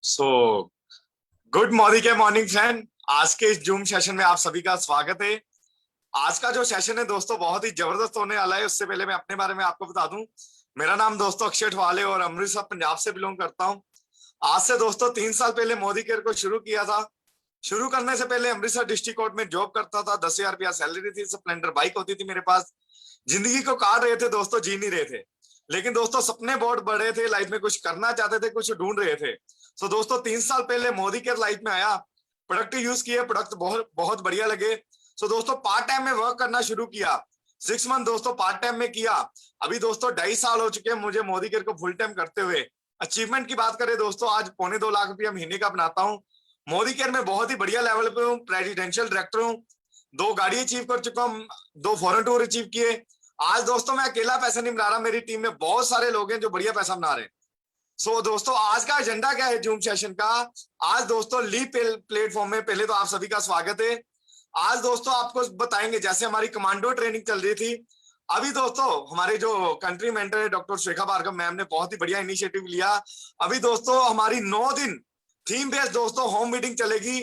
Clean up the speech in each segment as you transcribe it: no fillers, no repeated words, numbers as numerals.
So good morning के morning friend. आज के इस जूम सेशन में आप सभी का स्वागत है। आज का जो सेशन है दोस्तों बहुत ही जबरदस्त होने वाला है। उससे पहले मैं अपने बारे में आपको बता दूं। मेरा नाम दोस्तों अक्षय ठवाले और अमृतसर पंजाब से बिलोंग करता हूं। आज से दोस्तों 3 साल पहले मोदी केयर को शुरू किया था। शुरू करने से पहले अमृतसर डिस्ट्रिक्ट कोर्ट में जॉब करता था। 10,000 रुपया सैलरी थी। स्प्लेंडर बाइक होती थी मेरे पास। जिंदगी को काट रहे थे दोस्तों, जी नहीं रहे थे। लेकिन दोस्तों सपने बहुत बड़े थे, लाइफ में कुछ करना चाहते थे, कुछ ढूंढ रहे थे। सो दोस्तों 3 साल पहले मोदी केयर लाइफ में आया। प्रोडक्ट यूज किए, प्रोडक्ट बहुत बहुत बढ़िया लगे। सो दोस्तों पार्ट टाइम में वर्क करना शुरू किया। 6 मंथ दोस्तों पार्ट टाइम में किया। अभी दोस्तों 2.5 साल हो चुके हैं मुझे मोदी केयर को फुल टाइम करते हुए। अचीवमेंट की बात करें दोस्तों, आज 2.25 लाख रुपया महीने का बनाता हूँ। मोदी केयर में बहुत ही बढ़िया लेवल पे हूँ। प्रेसिडेंशियल डायरेक्टर हूँ। 2 गाड़ी अचीव कर चुका हूँ। 2 फॉरेन टूर अचीव किए। आज दोस्तों मैं अकेला पैसा नहीं बना रहा, मेरी टीम में बहुत सारे लोग हैं जो बढ़िया पैसा बना रहे हैं। सो दोस्तों आज का एजेंडा क्या है जूम सेशन का। आज दोस्तों लीप प्लेटफॉर्म में पहले तो आप सभी का स्वागत है। आज दोस्तों आपको बताएंगे, जैसे हमारी कमांडो ट्रेनिंग चल रही थी अभी दोस्तों, हमारे जो कंट्री मेंटर है डॉक्टर श्रेखा भार्गव मैम ने बहुत ही बढ़िया इनिशिएटिव लिया। अभी दोस्तों हमारी 9 दिन थीम बेस्ड दोस्तों होम मीटिंग चलेगी।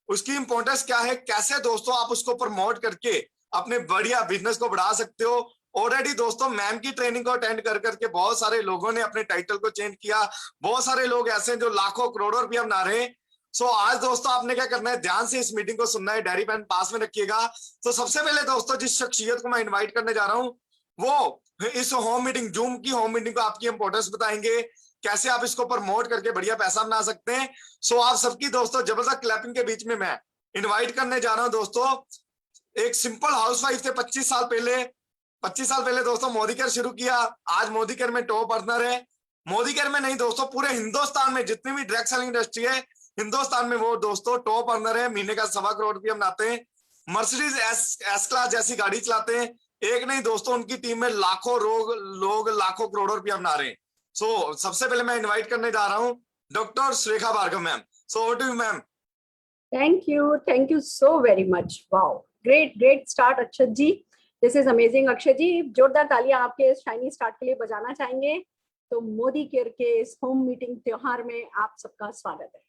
उसकी इंपॉर्टेंस क्या है, कैसे दोस्तों आप उसको प्रमोट करके अपने बढ़िया बिजनेस को बढ़ा सकते हो। ऑलरेडी दोस्तों मैम की ट्रेनिंग को अटेंड कर करके बहुत सारे लोगों ने अपने टाइटल को चेंज किया। बहुत सारे लोग ऐसे हैं जो लाखों करोड़ों रुपया बना रहे हैं। सो आज दोस्तों आपने क्या करना है, ध्यान से इस मीटिंग को सुनना है, डायरी पेन पास में रखिएगा। तो सबसे पहले दोस्तों जिस शख्सियत को मैं इन्वाइट करने जा रहा हूं वो इस होम मीटिंग, जूम की होम मीटिंग को आपकी इंपॉर्टेंस बताएंगे, कैसे आप इसको प्रमोट करके बढ़िया पैसा बना सकते हैं। सो आप सबकी दोस्तों जबरदस्त क्लैपिंग के बीच में मैं इन्वाइट करने जा रहा हूं दोस्तों एक सिंपल हाउसवाइफ थे। 25 साल पहले दोस्तों मोदी केयर शुरू किया। आज मोदी केयर में टॉप अर्नर है। मोदी केयर में नहीं दोस्तों, पूरे हिंदुस्तान में जितनी भी डायरेक्ट सेलिंग इंडस्ट्री है हिंदुस्तान में वो दोस्तों टॉप अर्नर है। महीने का 1.25 करोड़ बनाते हैं। मर्सिडीज एस क्लास जैसी गाड़ी चलाते हैं। एक नहीं दोस्तों, उनकी टीम में लाखों लोग लाखों करोड़ों रुपया बना रहे हैं। सो सबसे पहले मैं इन्वाइट करने जा रहा हूँ doctor Shrekha Bhargava ma'am. So over to you ma'am. Thank you so very much. Wow, great start Akshat ji. This is amazing. Akshay ji जोरदार तालियां आपके इस शाइनी स्टार्ट के लिए बजाना चाहेंगे। तो मोदी केयर के इस होम मीटिंग त्योहार में आप सबका स्वागत है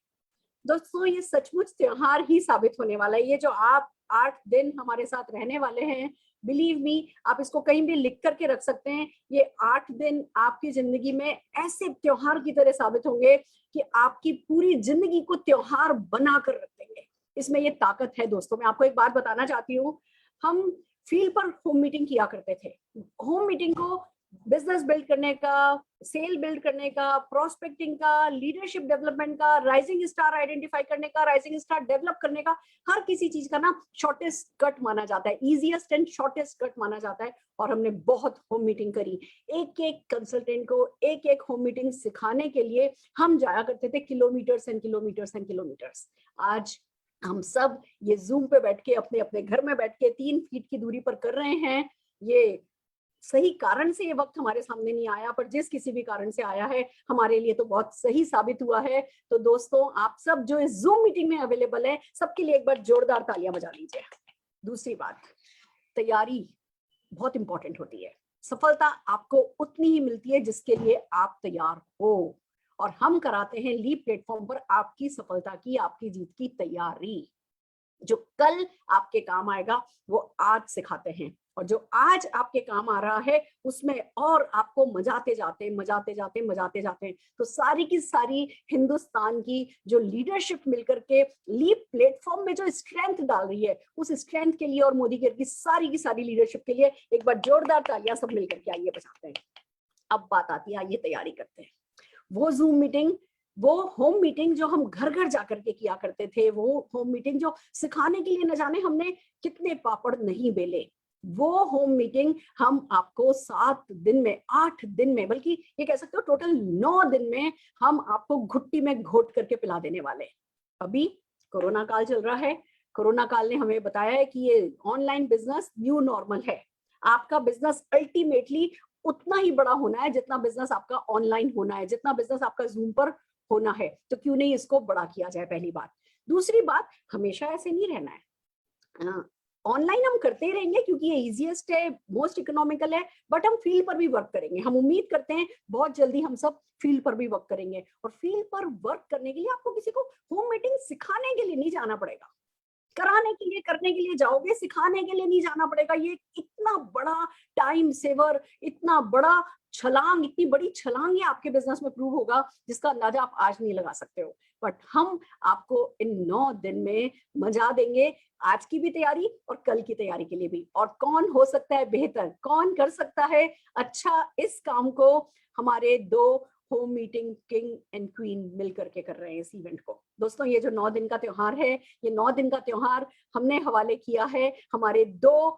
दोस्तों। ये सचमुच त्योहार ही साबित होने वाला है। ये जो आप 8 दिन हमारे साथ रहने वाले हैं, बिलीव मी, आप इसको कहीं भी लिख करके रख सकते हैं। ये 8 दिन आपकी जिंदगी में ऐसे त्योहार की तरह साबित होंगे कि आपकी पूरी जिंदगी को त्योहार बना कर रख देंगे। इसमें ये ताकत है दोस्तों। मैं आपको एक बात बताना चाहती हूँ। हम फील्ड पर होम मीटिंग किया करते थे। होम मीटिंग को बिजनेस बिल्ड करने का, सेल बिल्ड करने का, प्रोस्पेक्टिंग का, लीडरशिप डेवलपमेंट का, राइजिंग स्टार आइडेंटिफाई करने का, राइजिंग स्टार डेवलप करने का, हर किसी चीज का ना शॉर्टेस्ट कट माना जाता है, इजीएस्ट एंड शॉर्टेस्ट कट माना जाता है। और हमने बहुत होम मीटिंग करी। एक एक कंसल्टेंट को एक एक होम मीटिंग सिखाने के लिए हम जाया करते थे kilometres and kilometres and kilometres. आज हम सब ये जूम पे बैठ के अपने अपने घर में बैठ के 3 फीट की दूरी पर कर रहे हैं। ये सही कारण से ये वक्त हमारे सामने नहीं आया, पर जिस किसी भी कारण से आया है हमारे लिए तो बहुत सही साबित हुआ है। तो दोस्तों आप सब जो इस जूम मीटिंग में अवेलेबल है, सबके लिए एक बार जोरदार तालियां बजा लीजिए। दूसरी बात, तैयारी बहुत इंपॉर्टेंट होती है। सफलता आपको उतनी ही मिलती है जिसके लिए आप तैयार हो। और हम कराते हैं लीप प्लेटफॉर्म पर आपकी सफलता की, आपकी जीत की तैयारी। जो कल आपके काम आएगा वो आज सिखाते हैं, और जो आज आपके काम आ रहा है उसमें और आपको मजाते जाते हैं। तो सारी की सारी हिंदुस्तान की जो लीडरशिप मिलकर के लीप प्लेटफॉर्म में जो स्ट्रेंथ डाल रही है, उस स्ट्रेंथ के लिए और मोदी केयर की सारी लीडरशिप के लिए एक बार जोरदार तालियां सब मिलकर के आइए बजाते हैं। अब बात आती है, आइए तैयारी करते हैं। वो जूम मीटिंग, वो होम मीटिंग जो हम घर घर जाकर के किया करते थे, वो होम मीटिंग जो सिखाने के लिए न जाने हमने कितने पापड़ नहीं बेले, वो होम मीटिंग हम आपको 7 दिन में, 8 दिन में, बल्कि ये कह सकते हो टोटल 9 दिन में हम आपको घुट्टी में घोट करके पिला देने वाले। अभी कोरोना काल चल रहा है। कोरोना काल ने हमें बताया है कि ये ऑनलाइन बिजनेस न्यू नॉर्मल है। आपका बिजनेस अल्टीमेटली उतना ही बड़ा होना है जितना बिजनेस आपका ऑनलाइन होना है, जितना बिजनेस आपका जूम पर होना है। तो क्यों नहीं इसको बड़ा किया जाए, पहली बात। दूसरी बात, हमेशा ऐसे नहीं रहना है। ऑनलाइन हम करते ही रहेंगे क्योंकि ये इजीएस्ट है, मोस्ट इकोनॉमिकल है, बट हम फील्ड पर भी वर्क करेंगे। हम उम्मीद करते हैं बहुत जल्दी हम सब फील्ड पर भी वर्क करेंगे। और फील्ड पर वर्क करने के लिए आपको किसी को होम मीटिंग सिखाने के लिए नहीं जाना पड़ेगा, कराने के लिए करने के लिए जाओगे, सिखाने के लिए नहीं जाना पड़ेगा। ये इतना बड़ा टाइम सेवर, इतना बड़ा छलांग, इतनी बड़ी छलांग ये आपके बिजनेस में प्रूव होगा जिसका अंदाजा आप आज नहीं लगा सकते हो। बट हम आपको इन 9 दिन में मजा देंगे, आज की भी तैयारी और कल की तैयारी के लिए भी। और कौन हो सकता है बेहतर, कौन कर सकता है अच्छा इस काम को? हमारे 2 home meeting king and queen मिलकर के कर रहे हैं इस इवेंट को। दोस्तों ये जो 9 दिन का त्योहार है, ये 9 दिन का त्योहार हमने हवाले किया है हमारे 2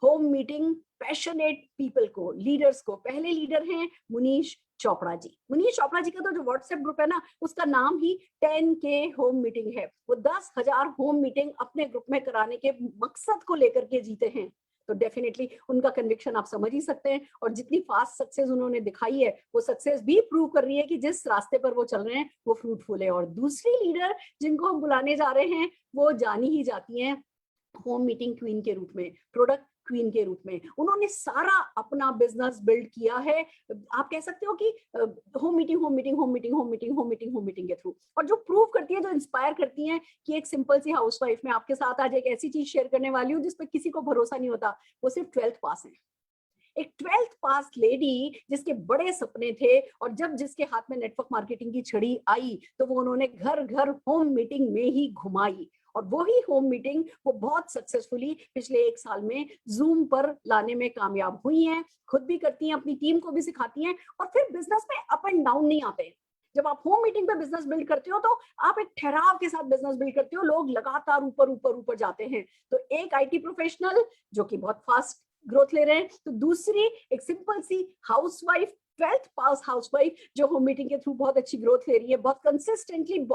होम मीटिंग पैशनेट पीपल को, लीडर्स को। पहले लीडर हैं मुनीश चोपड़ा जी। मुनीश चोपड़ा जी का तो जो व्हाट्सएप ग्रुप है ना, उसका नाम ही 10K होम मीटिंग है। वो 10,000 होम मीटिंग अपने ग्रुप में कराने के मकसद को लेकर के जीते हैं। तो डेफिनेटली उनका कन्विक्शन आप समझ ही सकते हैं। और जितनी फास्ट सक्सेस उन्होंने दिखाई है, वो सक्सेस भी प्रूव कर रही है कि जिस रास्ते पर वो चल रहे हैं वो फ्रूटफुल है। और दूसरी लीडर जिनको हम बुलाने जा रहे हैं वो जानी ही जाती हैं होम मीटिंग क्वीन के रूप में, प्रोडक्ट क्वीन के रूप में। उन्होंने सारा अपना बिजनेस बिल्ड किया है, आप कह सकते हो कि home meeting home meeting home meeting home meeting home meeting home meeting के थ्रू। और जो प्रूव करती है, जो इंस्पायर करती है कि एक सिंपल सी हाउसवाइफ में आपके साथ आज एक ऐसी चीज शेयर करने वाली हूँ जिस पर किसी को भरोसा नहीं होता। वो सिर्फ 12th पास है, एक 12th पास लेडी जिसके बड़े सपने थे, और जब जिसके हाथ में नेटवर्क मार्केटिंग की छड़ी आई तो वो उन्होंने घर घर होम मीटिंग में ही घुमाई। और वही होम मीटिंग वो बहुत सक्सेसफुली पिछले 1 साल में जूम पर लाने में कामयाब हुई हैं। खुद भी करती हैं, अपनी टीम को भी सिखाती हैं। और फिर बिजनेस में अप एंड डाउन नहीं आते। जब आप होम मीटिंग पे बिजनेस बिल्ड करते हो तो आप एक ठहराव के साथ बिजनेस बिल्ड करते हो, लोग लगातार ऊपर ऊपर ऊपर जाते हैं। तो एक आईटी प्रोफेशनल जो कि बहुत फास्ट ग्रोथ ले रहे हैं, तो दूसरी एक सिंपल सी हाउसवाइफ, 12th पास हाउसवाइफ जो होम मीटिंग के थ्रू बहुत अच्छी ग्रोथ ले रही है, बहुत कंसिस्टेंटली,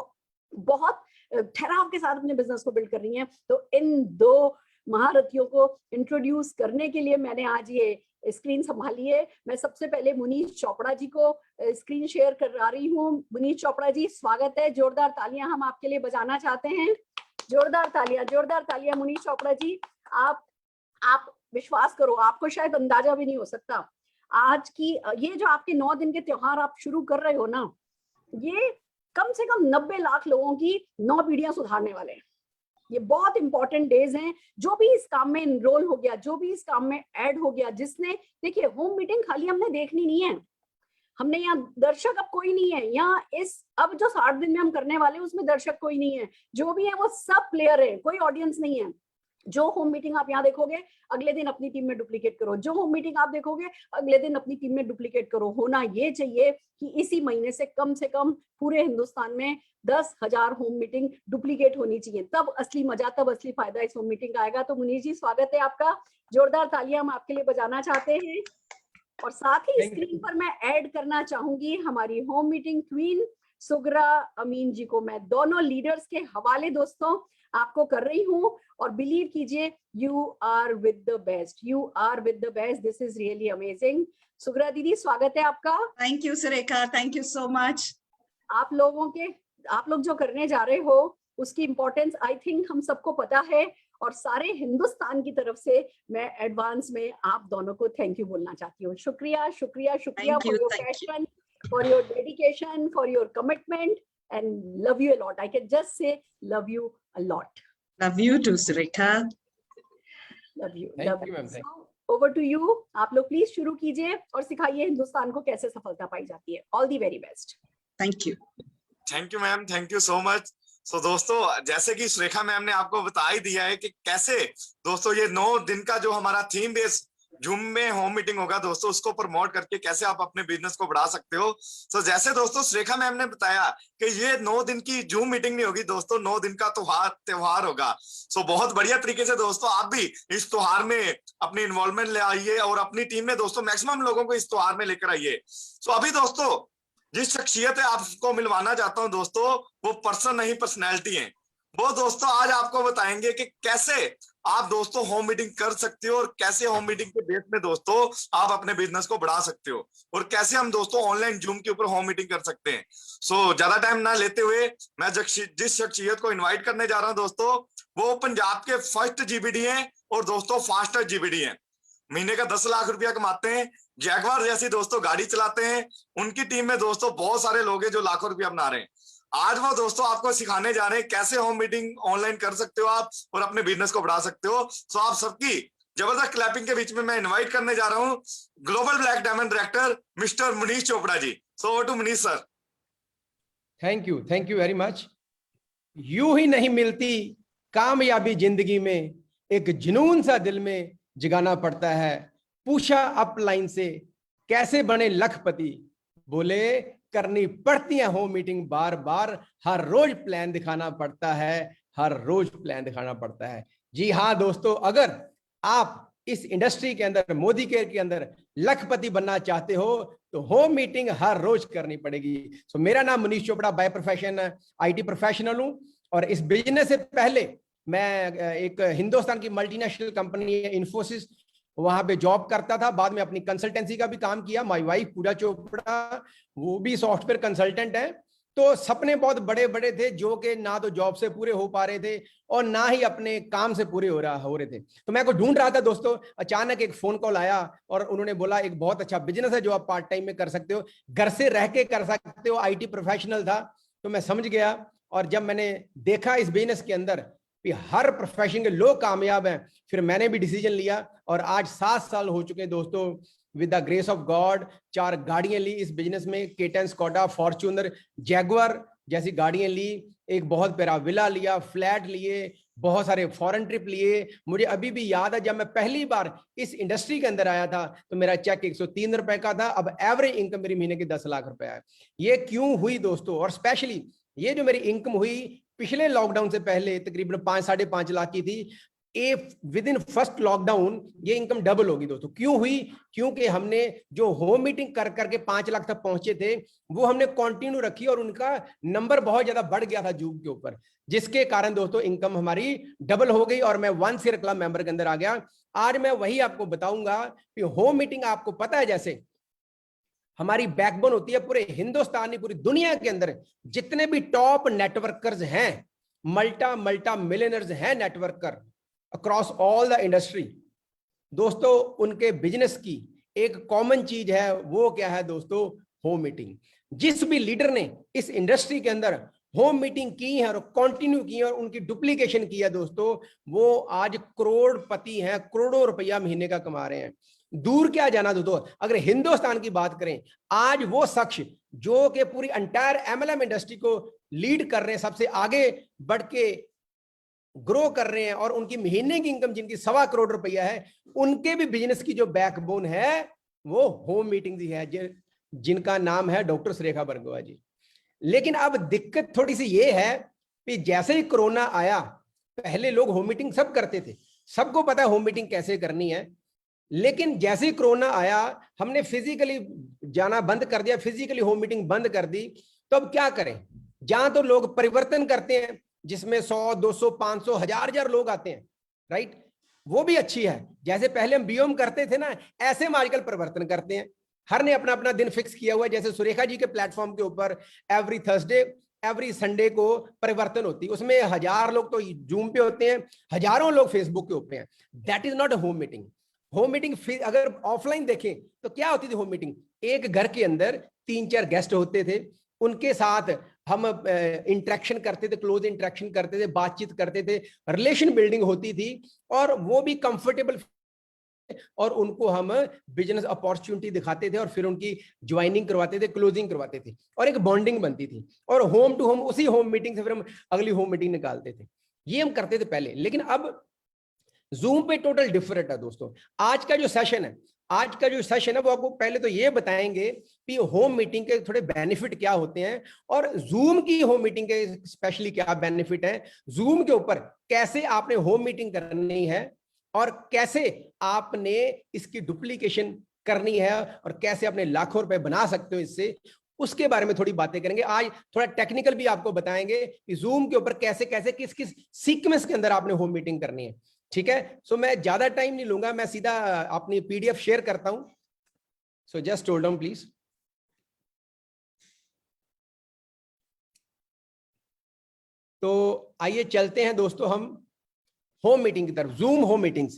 बहुत ठहराव के साथ अपने बिजनेस को बिल्ड कर रही हैं। तो इन 2 महारथियों को इंट्रोड्यूस करने के लिए मैंने आज ये स्क्रीन संभाली है। मैं सबसे पहले मुनीश चोपड़ा जी को स्क्रीन शेयर करा रही हूँ। मुनीश चोपड़ा जी, स्वागत है। जोरदार तालियां हम आपके लिए बजाना चाहते हैं। जोरदार तालियां मुनीश चोपड़ा जी। आप विश्वास करो, आपको शायद अंदाजा भी नहीं हो सकता, आज की ये जो आपके 9 दिन के त्योहार आप शुरू कर रहे हो ना, ये कम से कम 90 लाख लोगों की 9 पीढ़ियां सुधारने वाले हैं। ये बहुत इंपॉर्टेंट डेज हैं। जो भी इस काम में इनरोल हो गया, जो भी इस काम में ऐड हो गया, जिसने, देखिए होम मीटिंग खाली हमने देखनी नहीं है, हमने यहाँ दर्शक अब कोई नहीं है यहाँ। इस अब जो 60 दिन में हम करने वाले हैं उसमें दर्शक कोई नहीं है, जो भी है वो सब प्लेयर है, कोई ऑडियंस नहीं है। जो होम मीटिंग आप यहाँ देखोगे, अगले दिन अपनी टीम में डुप्लीकेट करो। जो होम मीटिंग आप देखोगे, अगले दिन अपनी टीम में डुप्लीकेट करो। होना ये चाहिए कि इसी महीने से कम पूरे हिंदुस्तान में 10,000 होम मीटिंग डुप्लीकेट होनी चाहिए। तब असली मजा, तब असली फायदा इस होम मीटिंग का आएगा। तो मुनीश जी, स्वागत है आपका। जोरदार तालियां हम आपके लिए बजाना चाहते हैं। और साथ ही स्क्रीन पर मैं ऐड करना चाहूंगी हमारी होम मीटिंग क्वीन सुगरा अमीन जी को। मैं दोनों लीडर्स के हवाले दोस्तों आपको कर रही हूँ। और बिलीव कीजिए, you are with the best, you are with the best, this is really amazing. Sugra दीदी, स्वागत है आपका। Thank you Surekha, thank you so much. आप लोग जो करने जा रहे हो उसकी इंपॉर्टेंस आई थिंक हम सबको पता है। और सारे हिंदुस्तान की तरफ से मैं एडवांस में आप दोनों को थैंक यू बोलना चाहती हूँ। शुक्रिया शुक्रिया शुक्रिया for your passion, for your dedication, for your commitment, and love you a lot. I can just say love you a lot. Love you too, Surekha. Love you. Thank Love you, you. ma'am. So, over to you. आप लोग please शुरू कीजिए और सिखाइए हिंदुस्तान को कैसे सफलता पाई जाती है। All the very best. Thank you. Thank you ma'am, thank you so much. So दोस्तों, जैसे कि सुरेखा मैम ने आपको बता ही दिया है कि कैसे दोस्तों ये 9 दिन का जो हमारा थीम बेस्ड जूम में होम मीटिंग होगा दोस्तों, उसको प्रमोट करके कैसे आप अपने बिजनेस को बढ़ा सकते हो। तो जैसे दोस्तों सुरेखा मैम ने बताया कि ये 9 दिन की जूम मीटिंग नहीं होगी दोस्तों, 9 दिन का त्योहार होगा। सो बहुत बढ़िया तरीके से दोस्तों आप भी इस त्योहार में अपनी इन्वॉल्वमेंट ले आइए और अपनी टीम में दोस्तों मैक्सिमम लोगों को इस त्योहार में लेकर आइए। सो अभी दोस्तों जिस शख्सियत है आपको मिलवाना चाहता हूं दोस्तों, वो पर्सन नहीं पर्सनैलिटी है। वो दोस्तों आज आपको बताएंगे कि कैसे आप दोस्तों होम मीटिंग कर सकते हो और कैसे होम मीटिंग के बेस में दोस्तों आप अपने बिजनेस को बढ़ा सकते हो और कैसे हम दोस्तों ऑनलाइन जूम के ऊपर होम मीटिंग कर सकते हैं। सो ज्यादा टाइम ना लेते हुए मैं जिस शख्सियत को इनवाइट करने जा रहा हूं दोस्तों, वो पंजाब के फर्स्ट जीबीडी हैं और दोस्तों फास्टर जीबीडी है। महीने का 10 लाख रुपया कमाते हैं। जैगवार जैसी दोस्तों गाड़ी चलाते हैं। उनकी टीम में दोस्तों बहुत सारे लोग हैं जो लाखों रुपया बना रहे हैं। आज वो दोस्तों आपको सिखाने जा रहे हैं कैसे होम मीटिंग ऑनलाइन कर सकते हो आप और अपने बिजनेस को बढ़ा सकते हो। सो आप सबकी जबरदस्त क्लैपिंग के बीच में मैं इनवाइट करने जा रहा हूं global black diamond director mister Manish Chopra ji. So over to Manish sir. Thank you very much. यूं ही नहीं मिलती कामयाबी जिंदगी में, एक जुनून सा दिल में जगाना पड़ता है। पूछा अपलाइन से कैसे बने लखपति, बोले करनी पड़ती है होम मीटिंग बार बार, हर रोज प्लान दिखाना पड़ता है, हर रोज प्लान दिखाना पड़ता है। जी हाँ दोस्तों, अगर आप इस इंडस्ट्री के अंदर, मोदी केयर के अंदर लखपति बनना चाहते हो तो होम मीटिंग हर रोज करनी पड़ेगी। सो मेरा नाम Manish Chopra, by profession IT professional हूं और इस बिजनेस से पहले मैं एक हिंदुस्तान की मल्टीनेशनल कंपनी है इन्फोसिस, वहां पे जॉब करता था। बाद में अपनी कंसल्टेंसी का भी काम किया। माय वाइफ पूजा चोपड़ा, वो भी सॉफ्टवेयर कंसल्टेंट है। तो सपने बहुत बड़े बड़े थे जो कि ना तो जॉब से पूरे हो पा रहे थे और ना ही अपने काम से पूरे हो रहे थे। तो मैं को ढूंढ रहा था दोस्तों, अचानक एक फोन कॉल आया और उन्होंने बोला एक बहुत अच्छा बिजनेस है जो आप पार्ट टाइम में कर सकते हो, घर से रह के कर सकते हो। आईटी प्रोफेशनल था तो मैं समझ गया। और जब मैंने देखा इस बिजनेस के अंदर कि हर प्रोफेशन के लोग कामयाब हैं, फिर मैंने भी डिसीजन लिया और आज 7 साल हो चुके हैं दोस्तों। With the grace of God 4 गाड़ियां ली इस बिजनेस में, केटन, स्कोडा, फॉर्च्यूनर, जैगुआर जैसी गाड़ियां ली, एक बहुत प्यारा विला लिया, फ्लैट लिए, बहुत सारे फॉरेन ट्रिप लिए। मुझे अभी भी याद है जब मैं पहली बार इस इंडस्ट्री के अंदर आया था तो मेरा चेक 103 रुपए का था। अब एवरेज इनकम मेरी महीने की 10 लाख रुपए है। ये क्यों हुई दोस्तों? और स्पेशली ये जो मेरी इनकम हुई पिछले लॉकडाउन से पहले तकरीबन 5-5.5 लाख की थी, विद इन फर्स्ट लॉकडाउन ये इनकम डबल होगी दोस्तों। क्यों हुई? क्योंकि हमने जो होम मीटिंग कर करके 5 लाख तक पहुंचे थे वो हमने कंटिन्यू रखी और उनका नंबर बहुत ज्यादा बढ़ गया था जूम के ऊपर, जिसके कारण दोस्तों इनकम हमारी डबल हो गई और मैं 1 सीयर क्लब मेंबर के अंदर आ गया। आज मैं वही आपको बताऊंगा कि होम मीटिंग, आपको पता है जैसे हमारी बैकबोन होती है पूरे हिंदुस्तान, पूरी दुनिया के अंदर जितने भी टॉप नेटवर्कर्स हैं, मल्टा मिलियनर्स हैं networker across all the industry दोस्तों, उनके बिजनेस की एक कॉमन चीज है। वो क्या है दोस्तों? Home meeting. जिस भी लीडर ने इस इंडस्ट्री के अंदर होम मीटिंग की है और कंटिन्यू की है और उनकी डुप्लीकेशन की है दोस्तों, वो आज करोड़पति हैं, करोड़ों रुपया महीने का कमा रहे हैं। दूर क्या जाना दोस्तों, अगर हिंदुस्तान की बात करें, आज वो शख्स जो कि पूरी एंटायर एमएलएम इंडस्ट्री को लीड कर रहे हैं, सबसे आगे बढ़ के ग्रो कर रहे हैं और उनकी महीने की इनकम जिनकी 1.25 करोड़ रुपया है, उनके भी बिजनेस की जो बैकबोन है वो होम मीटिंग ही है, जिनका नाम है डॉक्टर सुरेखा बरगोआ जी। लेकिन अब दिक्कत थोड़ी सी ये है कि जैसे ही कोरोना आया, पहले लोग होम मीटिंग सब करते थे, सबको पता है होम मीटिंग कैसे करनी है। लेकिन जैसे ही कोरोना आया हमने फिजिकली जाना बंद कर दिया, फिजिकली होम मीटिंग बंद कर दी। तो अब क्या करें? जहां तो लोग परिवर्तन करते हैं जिसमें 100, 200, 500, 1000 लोग आते हैं, राइट, वो भी अच्छी है। जैसे पहले हम बीओम करते थे ना, ऐसे हम आजकल परिवर्तन करते हैं। हर ने अपना अपना दिन फिक्स किया हुआ है। जैसे सुरेखा जी के प्लेटफॉर्म के ऊपर एवरी थर्सडे, एवरी संडे को परिवर्तन होती है, उसमें 1000 लोग तो जूम पे होते हैं, हजारों लोग फेसबुक के ऊपर हैं। That is not a home meeting. Home meeting अगर ऑफलाइन देखें तो क्या होती थी होम मीटिंग? एक घर के अंदर 3-4 गेस्ट होते थे, उनके साथ हम इंटरेक्शन करते थे, क्लोज इंटरेक्शन करते थे, बातचीत करते थे, रिलेशन बिल्डिंग होती थी और वो भी कंफर्टेबल, और उनको हम बिजनेस अपॉर्चुनिटी दिखाते थे और फिर उनकी ज्वाइनिंग करवाते थे, क्लोजिंग करवाते थे और एक बॉन्डिंग बनती थी। और होम टू होम उसी होम मीटिंग से फिर हम अगली होम मीटिंग निकालते थे। ये हम करते थे पहले। लेकिन अब जूम पे टोटल डिफरेंट है दोस्तों। आज का जो सेशन है वो आपको पहले तो ये बताएंगे कि होम मीटिंग के थोड़े बेनिफिट क्या होते हैं और जूम की होम मीटिंग के स्पेशली क्या बेनिफिट है, जूम के ऊपर कैसे आपने होम मीटिंग करनी है और कैसे आपने इसकी डुप्लीकेशन करनी है और कैसे अपने लाखों रुपए बना सकते हो इससे, उसके बारे में थोड़ी बातें करेंगे। आज थोड़ा टेक्निकल भी आपको बताएंगे कि जूम के ऊपर कैसे कैसे किस किस सीक्वेंस के अंदर आपने होम मीटिंग करनी है। ठीक है, सो मैं ज्यादा टाइम नहीं लूंगा, मैं सीधा अपनी पीडीएफ शेयर करता हूं। So just hold on please. तो आइए चलते हैं दोस्तों हम होम मीटिंग की तरफ, zoom home meetings.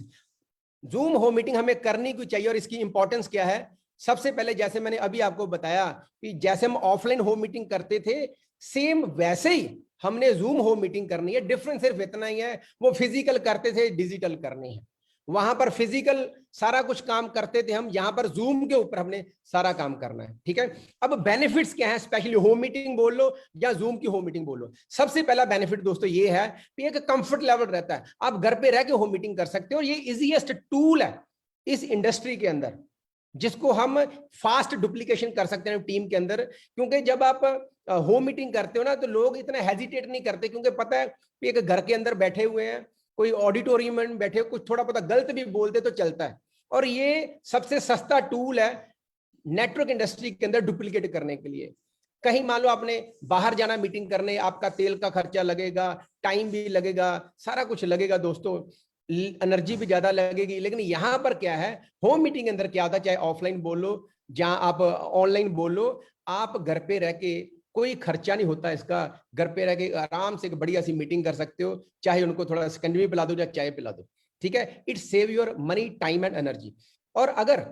Zoom home meeting हमें करनी क्यों चाहिए और इसकी इंपॉर्टेंस क्या है? सबसे पहले जैसे मैंने अभी आपको बताया कि जैसे हम ऑफलाइन होम मीटिंग करते थे, सेम वैसे ही हमने जूम होम मीटिंग करनी है। डिफरेंस सिर्फ इतना ही है, वो फिजिकल करते थे, डिजिटल करनी है। वहां पर फिजिकल सारा कुछ काम करते थे हम, यहां पर जूम के ऊपर हमने सारा काम करना है। ठीक है, अब बेनिफिट्स क्या है, स्पेशली होम मीटिंग बोल लो या जूम की होम मीटिंग बोल लो। सबसे पहला बेनिफिट दोस्तों ये है कि एक कंफर्ट लेवल रहता है, आप घर पे रह के होम मीटिंग कर सकते हो। और ये इजीएस्ट टूल है इस इंडस्ट्री के अंदर, जिसको हम फास्ट डुप्लीकेशन कर सकते हैं टीम के अंदर। क्योंकि जब आप होम मीटिंग करते हो ना, तो लोग इतना हेजिटेट नहीं करते, क्योंकि पता है कि एक घर के अंदर बैठे हुए हैं, कोई ऑडिटोरियम में बैठे, कुछ थोड़ा पता गलत भी बोलते तो चलता है। और ये सबसे सस्ता टूल है नेटवर्क इंडस्ट्री के अंदर डुप्लीकेट करने के लिए। कहीं मान लो आपने बाहर जाना मीटिंग करने, आपका तेल का खर्चा लगेगा, टाइम भी लगेगा, सारा कुछ लगेगा दोस्तों, एनर्जी भी ज्यादा लगेगी। लेकिन यहां पर क्या है, होम मीटिंग के अंदर क्या होता है, चाहे ऑफलाइन बोलो जहां आप ऑनलाइन बोलो, आप घर पे रह के, कोई खर्चा नहीं होता इसका, घर पे रह के आराम से एक बढ़िया सी मीटिंग कर सकते हो। चाहे उनको थोड़ा सिकंजी पिला दो या चाय पिला दो, ठीक है। It save your money, time and energy. और अगर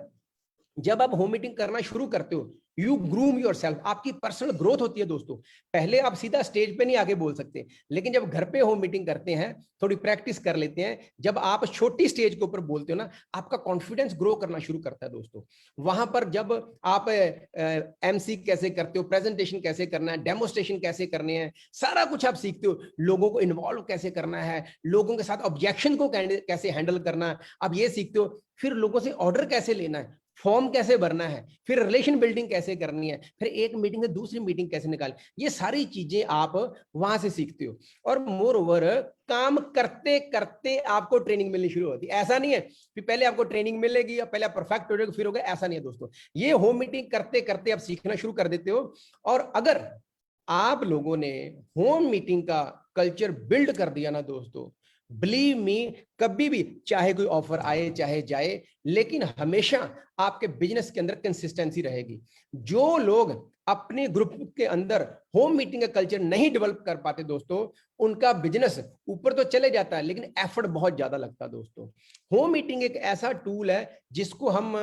जब आप होम मीटिंग करना शुरू करते हो, यू ग्रूम योर सेल्फ, आपकी पर्सनल ग्रोथ होती है दोस्तों। पहले आप सीधा स्टेज पे नहीं आके बोल सकते, लेकिन जब घर पे होम मीटिंग करते हैं, थोड़ी प्रैक्टिस कर लेते हैं, जब आप छोटी स्टेज के ऊपर बोलते हो ना, आपका कॉन्फिडेंस ग्रो करना शुरू करता है दोस्तों। वहां पर जब आप एमसी कैसे करते हो, प्रेजेंटेशन कैसे करना है, डेमोस्ट्रेशन कैसे करने हैं, सारा कुछ आप सीखते हो। लोगों को इन्वॉल्व कैसे करना है, लोगों के साथ ऑब्जेक्शन को कैसे हैंडल करना है, आप ये सीखते हो। फिर लोगों से ऑर्डर कैसे लेना है, फॉर्म कैसे भरना है, फिर रिलेशन बिल्डिंग कैसे करनी है, फिर एक मीटिंग से दूसरी मीटिंग कैसे निकालनी, ये सारी चीजें आप वहां से सीखते हो। और मोर ओवर काम करते करते आपको ट्रेनिंग मिलनी शुरू होती है। ऐसा नहीं है कि पहले आपको ट्रेनिंग मिलेगी या पहले आप परफेक्ट हो जाएगा फिर होगा, ऐसा नहीं है दोस्तों। ये होम मीटिंग करते करते आप सीखना शुरू कर देते हो। और अगर आप लोगों ने होम मीटिंग का कल्चर बिल्ड कर दिया ना दोस्तों, बिलीव मी, कभी भी चाहे कोई ऑफर आए चाहे जाए, लेकिन हमेशा आपके बिजनेस के अंदर कंसिस्टेंसी रहेगी। जो लोग अपने ग्रुप के अंदर होम मीटिंग का कल्चर नहीं डेवलप कर पाते दोस्तों, उनका बिजनेस ऊपर तो चले जाता है, लेकिन एफर्ट बहुत ज्यादा लगता है दोस्तों। होम मीटिंग एक ऐसा टूल है जिसको हम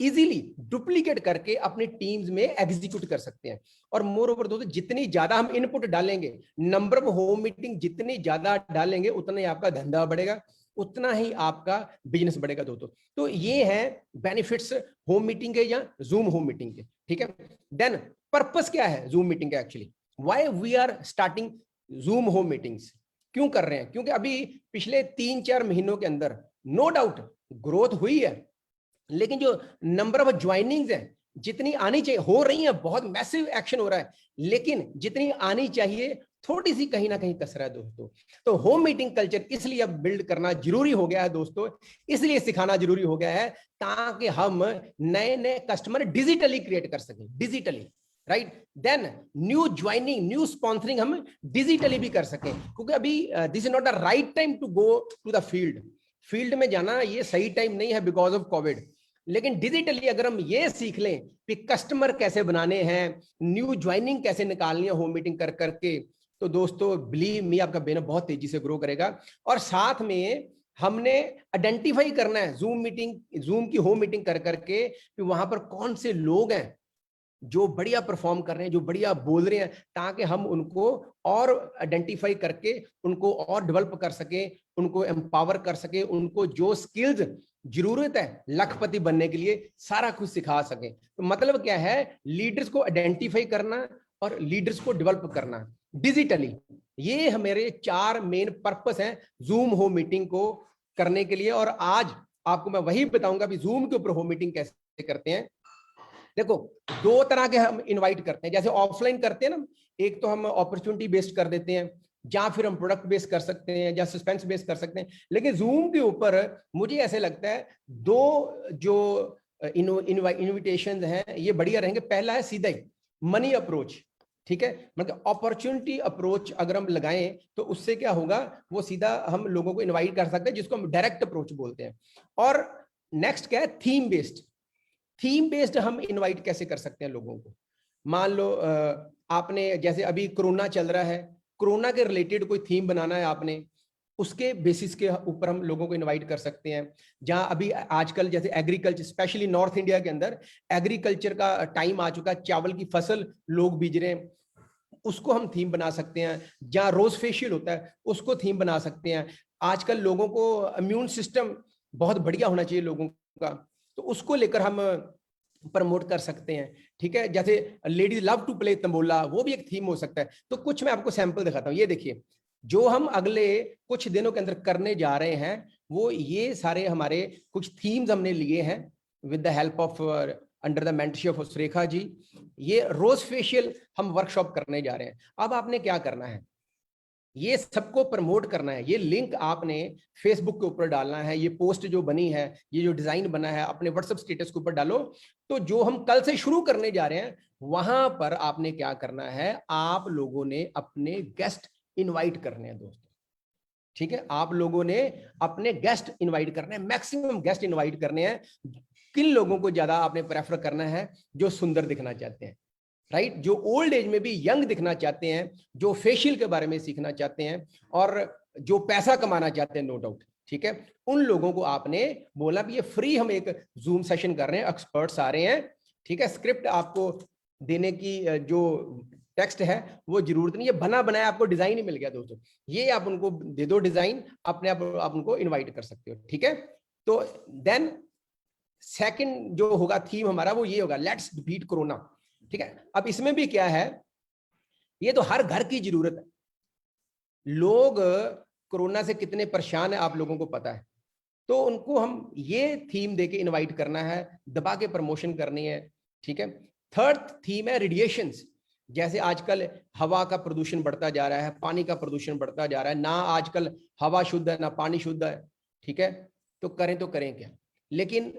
इजीली डुप्लीकेट करके अपनी टीम्स में एग्जीक्यूट कर सकते हैं। और मोर ओवर दोस्तों, जितनी ज्यादा हम इनपुट डालेंगे, नंबर ऑफ होम मीटिंग जितनी ज्यादा डालेंगे, उतना ही आपका धंधा बढ़ेगा, उतना ही आपका बिजनेस बढ़ेगा दोस्तों। तो ये है बेनिफिट्स होम मीटिंग के या जूम होम मीटिंग के, ठीक है। देन पर्पस क्या है जूम मीटिंग का, actually why we are starting zoom home meetings, क्यों कर रहे हैं? क्योंकि अभी पिछले 3-4 महीनों के अंदर नो डाउट ग्रोथ हुई है, लेकिन जो नंबर ऑफ ज्वाइनिंग्स है, जितनी आनी चाहिए, हो रही है, बहुत मैसिव एक्शन हो रहा है, लेकिन जितनी आनी चाहिए थोड़ी सी कहीं ना कहीं कसर है दोस्तों। तो होम मीटिंग कल्चर इसलिए अब बिल्ड करना जरूरी हो गया है दोस्तों, इसलिए सिखाना जरूरी हो गया है, ताकि हम नए नए कस्टमर डिजिटली क्रिएट कर सकें, digitally, right. Then new joining, new sponsoring हम डिजिटली भी कर सकें, क्योंकि अभी this is not the right time to go to the field में जाना ये सही टाइम नहीं है बिकॉज ऑफ कोविड। लेकिन डिजिटली अगर हम ये सीख लें कि कस्टमर कैसे बनाने हैं, न्यू ज्वाइनिंग कैसे निकालनी है होम मीटिंग कर करके, तो दोस्तों बिलीव मी, आपका बिजनेस बहुत तेजी से ग्रो करेगा। और साथ में हमने आइडेंटिफाई करना है जूम की होम मीटिंग कर करके कि वहां पर कौन से लोग हैं जो बढ़िया परफॉर्म कर रहे हैं, जो बढ़िया बोल रहे हैं, ताकि हम उनको और आइडेंटिफाई करके उनको और डेवलप कर सके, उनको एम्पावर कर सके, उनको जो स्किल्स जरूरत है लखपति बनने के लिए सारा कुछ सिखा सके। तो मतलब क्या है, लीडर्स को आइडेंटिफाई करना और लीडर्स को डेवलप करना डिजिटली। ये हमारे 4 मेन पर्पस हैं जूम होम मीटिंग को करने के लिए। और आज आपको मैं वही बताऊंगा कि जूम के ऊपर होम मीटिंग कैसे करते हैं। देखो, 2 तरह के हम इनवाइट करते हैं, जैसे ऑफलाइन करते हैं ना, एक तो हम अपॉर्चुनिटी बेस्ड कर देते हैं, या फिर हम प्रोडक्ट बेस्ड कर सकते हैं, या सस्पेंस बेस्ड कर सकते हैं। लेकिन जूम के ऊपर मुझे ऐसे लगता है 2 जो इनविटेशन हैं ये बढ़िया रहेंगे। पहला है सीधा ही मनी अप्रोच, ठीक है, मतलब अपॉर्चुनिटी अप्रोच अगर हम लगाएं तो उससे क्या होगा, वो सीधा हम लोगों को इनवाइट कर सकते हैं, जिसको हम डायरेक्ट अप्रोच बोलते हैं। और नेक्स्ट क्या है, थीम बेस्ड हम इनवाइट कैसे कर सकते हैं लोगों को। मान लो आपने, जैसे अभी कोरोना चल रहा है, कोरोना के रिलेटेड कोई थीम बनाना है आपने, उसके बेसिस के ऊपर हम लोगों को इनवाइट कर सकते हैं। जहां अभी आजकल जैसे एग्रीकल्चर, स्पेशली नॉर्थ इंडिया के अंदर एग्रीकल्चर का टाइम आ चुका है, चावल की फसल लोग बीज रहे हैं, उसको हम थीम बना सकते हैं। जहां रोज फेशियल होता है उसको थीम बना सकते हैं। आजकल लोगों को इम्यून सिस्टम बहुत बढ़िया होना चाहिए लोगों का, तो उसको लेकर हम प्रमोट कर सकते हैं। ठीक है, जैसे ladies love to play tambola, वो भी एक थीम हो सकता है। तो कुछ मैं आपको सैंपल दिखाता हूँ। ये देखिए, जो हम अगले कुछ दिनों के अंदर करने जा रहे हैं, वो ये सारे हमारे कुछ थीम्स हमने लिए हैं with the help of under the mentorship of Surekha ji. ये रोज फेशियल हम वर्कशॉप करने जा रहे हैं। अब आपने क्या करना है, ये सबको प्रमोट करना है। ये लिंक आपने फेसबुक के ऊपर डालना है, ये पोस्ट जो बनी है, ये जो डिजाइन बना है, अपने व्हाट्सएप स्टेटस के ऊपर डालो। तो जो हम कल से शुरू करने जा रहे हैं, वहां पर आपने क्या करना है, आप लोगों ने अपने गेस्ट इनवाइट करने हैं दोस्तों। ठीक है, आप लोगों ने अपने गेस्ट इनवाइट करने हैं, मैक्सिमम गेस्ट इनवाइट करने हैं। किन लोगों को ज्यादा आपने प्रेफर करना है, जो सुंदर दिखना चाहते हैं, राइट, जो ओल्ड एज में भी यंग दिखना चाहते हैं, जो फेशियल के बारे में सीखना चाहते हैं, और जो पैसा कमाना चाहते हैं, नो डाउट। ठीक है, उन लोगों को आपने बोला भी ये फ्री हम एक जूम सेशन कर रहे हैं, एक्सपर्ट्स आ रहे हैं। ठीक है, स्क्रिप्ट आपको देने की जो टेक्स्ट है वो जरूरत नहीं है, बना बनाया आपको डिजाइन ही मिल गया दोस्तों। ये आप उनको दे दो डिजाइन, अपने आप उनको इनवाइट कर सकते हो। ठीक है, तो देन सेकंड जो होगा थीम हमारा, वो ये होगा, लेट्स बीट कोरोना। ठीक है, अब इसमें भी क्या है, ये तो हर घर की जरूरत है। लोग कोरोना से कितने परेशान है आप लोगों को पता है, तो उनको हम ये थीम देके इनवाइट करना है, दबा के प्रमोशन करनी है। ठीक है, थर्ड थीम है रेडिएशंस। जैसे आजकल हवा का प्रदूषण बढ़ता जा रहा है, पानी का प्रदूषण बढ़ता जा रहा है, ना आजकल हवा शुद्ध है ना पानी शुद्ध है। ठीक है, तो करें क्या। लेकिन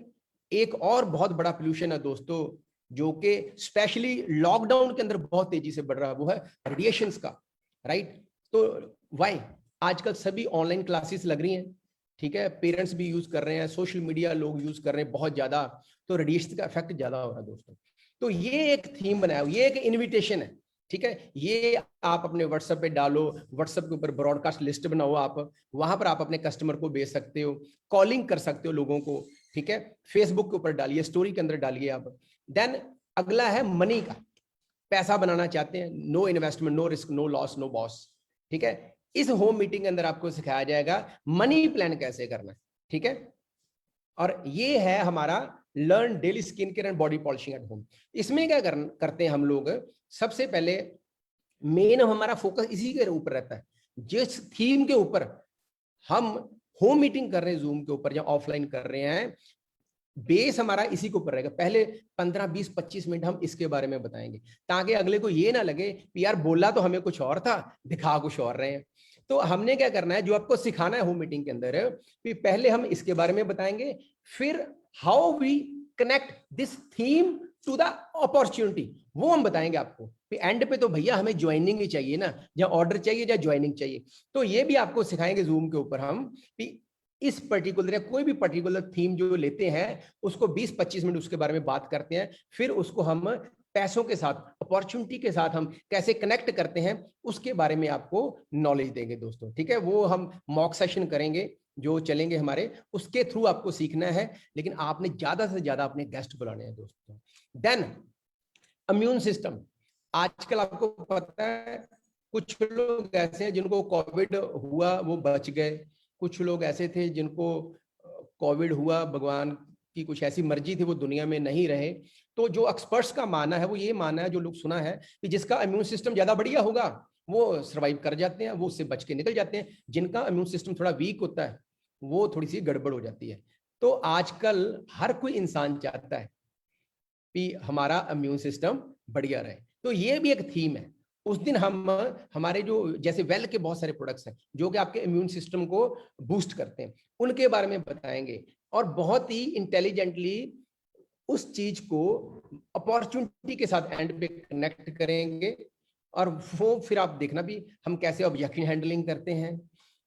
एक और बहुत बड़ा पोल्यूशन है दोस्तों, जो कि स्पेशली लॉकडाउन के अंदर बहुत तेजी से बढ़ रहा है, वो है रेडिएशंस का, राइट। तो वाई आजकल सभी ऑनलाइन क्लासेस लग रही हैं। ठीक है, पेरेंट्स भी यूज कर रहे हैं, सोशल मीडिया लोग यूज कर रहे हैं बहुत ज्यादा, तो रेडिएशन का इफेक्ट ज्यादा हो रहा है दोस्तों। तो ये एक थीम बनाया, ये एक इन्विटेशन है। ठीक है, ये आप अपने व्हाट्सएप पे डालो, व्हाट्सएप के ऊपर ब्रॉडकास्ट लिस्ट बनाओ, आप वहां पर आप अपने कस्टमर को भेज सकते हो, कॉलिंग कर सकते हो लोगों को। ठीक है, फेसबुक के ऊपर डालिए, स्टोरी के अंदर डालिए आप। देन अगला है मनी का, पैसा बनाना चाहते हैं, no investment, no risk, no loss, no boss. ठीक है, इस होम मीटिंग के अंदर आपको सिखाया जाएगा मनी प्लान कैसे करना है। ठीक है, और ये है हमारा learn daily skin care and body polishing at home. इसमें क्या करते हैं हम लोग, सबसे पहले मेन हमारा फोकस इसी के ऊपर रहता है, जिस थीम के ऊपर हम होम मीटिंग कर रहे हैं जूम के ऊपर या ऑफलाइन कर रहे हैं, बेस हमारा इसी के ऊपर रहेगा। पहले 15, 20, 25 मिनट हम इसके बारे में बताएंगे, ताकि अगले को ये ना लगे कि यार बोला तो हमें कुछ और था, दिखा कुछ और रहे हैं। तो हमने क्या करना है, जो आपको सिखाना है होम मीटिंग के अंदर, पहले हम इसके बारे में बताएंगे, फिर how we connect this theme to the opportunity, वो हम बताएंगे आपको। एंड पे तो भैया हमें ज्वाइनिंग ही चाहिए ना, या ऑर्डर चाहिए या ज्वाइनिंग चाहिए, तो ये भी आपको सिखाएंगे जूम के ऊपर हम। इस पर्टिकुलर या कोई भी पर्टिकुलर थीम जो लेते हैं, उसको 20-25 मिनट उसके बारे में बात करते हैं, फिर उसको हम पैसों के साथ, अपॉर्चुनिटी के साथ हम कैसे कनेक्ट करते हैं, उसके बारे में आपको नॉलेज देंगे दोस्तों। ठीक है, वो हम मॉक सेशन करेंगे जो चलेंगे हमारे, उसके थ्रू आपको सीखना है, लेकिन आपने ज्यादा से ज्यादा अपने गेस्ट बुलाने हैं दोस्तों। देन इम्यून सिस्टम, आजकल आपको पता है कुछ लोग ऐसे हैं जिनको कोविड हुआ वो बच गए, कुछ लोग ऐसे थे जिनको कोविड हुआ, भगवान की कुछ ऐसी मर्जी थी, वो दुनिया में नहीं रहे। तो जो एक्सपर्ट्स का मानना है वो ये मानना है, जो लोग सुना है, कि जिसका इम्यून सिस्टम ज्यादा बढ़िया होगा वो सर्वाइव कर जाते हैं, वो उससे बच के निकल जाते हैं। जिनका इम्यून सिस्टम थोड़ा वीक होता है वो थोड़ी सी गड़बड़ हो जाती है। तो आजकल हर कोई इंसान चाहता है कि हमारा इम्यून सिस्टम बढ़िया रहे, तो ये भी एक थीम है। उस दिन हम हमारे जो जैसे वेल के बहुत सारे प्रोडक्ट्स हैं जो कि आपके इम्यून सिस्टम को बूस्ट करते हैं, उनके बारे में बताएंगे, और बहुत ही इंटेलिजेंटली उस चीज को अपॉर्चुनिटी के साथ एंड पे कनेक्ट करेंगे। और वो फिर आप देखना भी हम कैसे ऑब्जेक्शन हैंडलिंग करते हैं,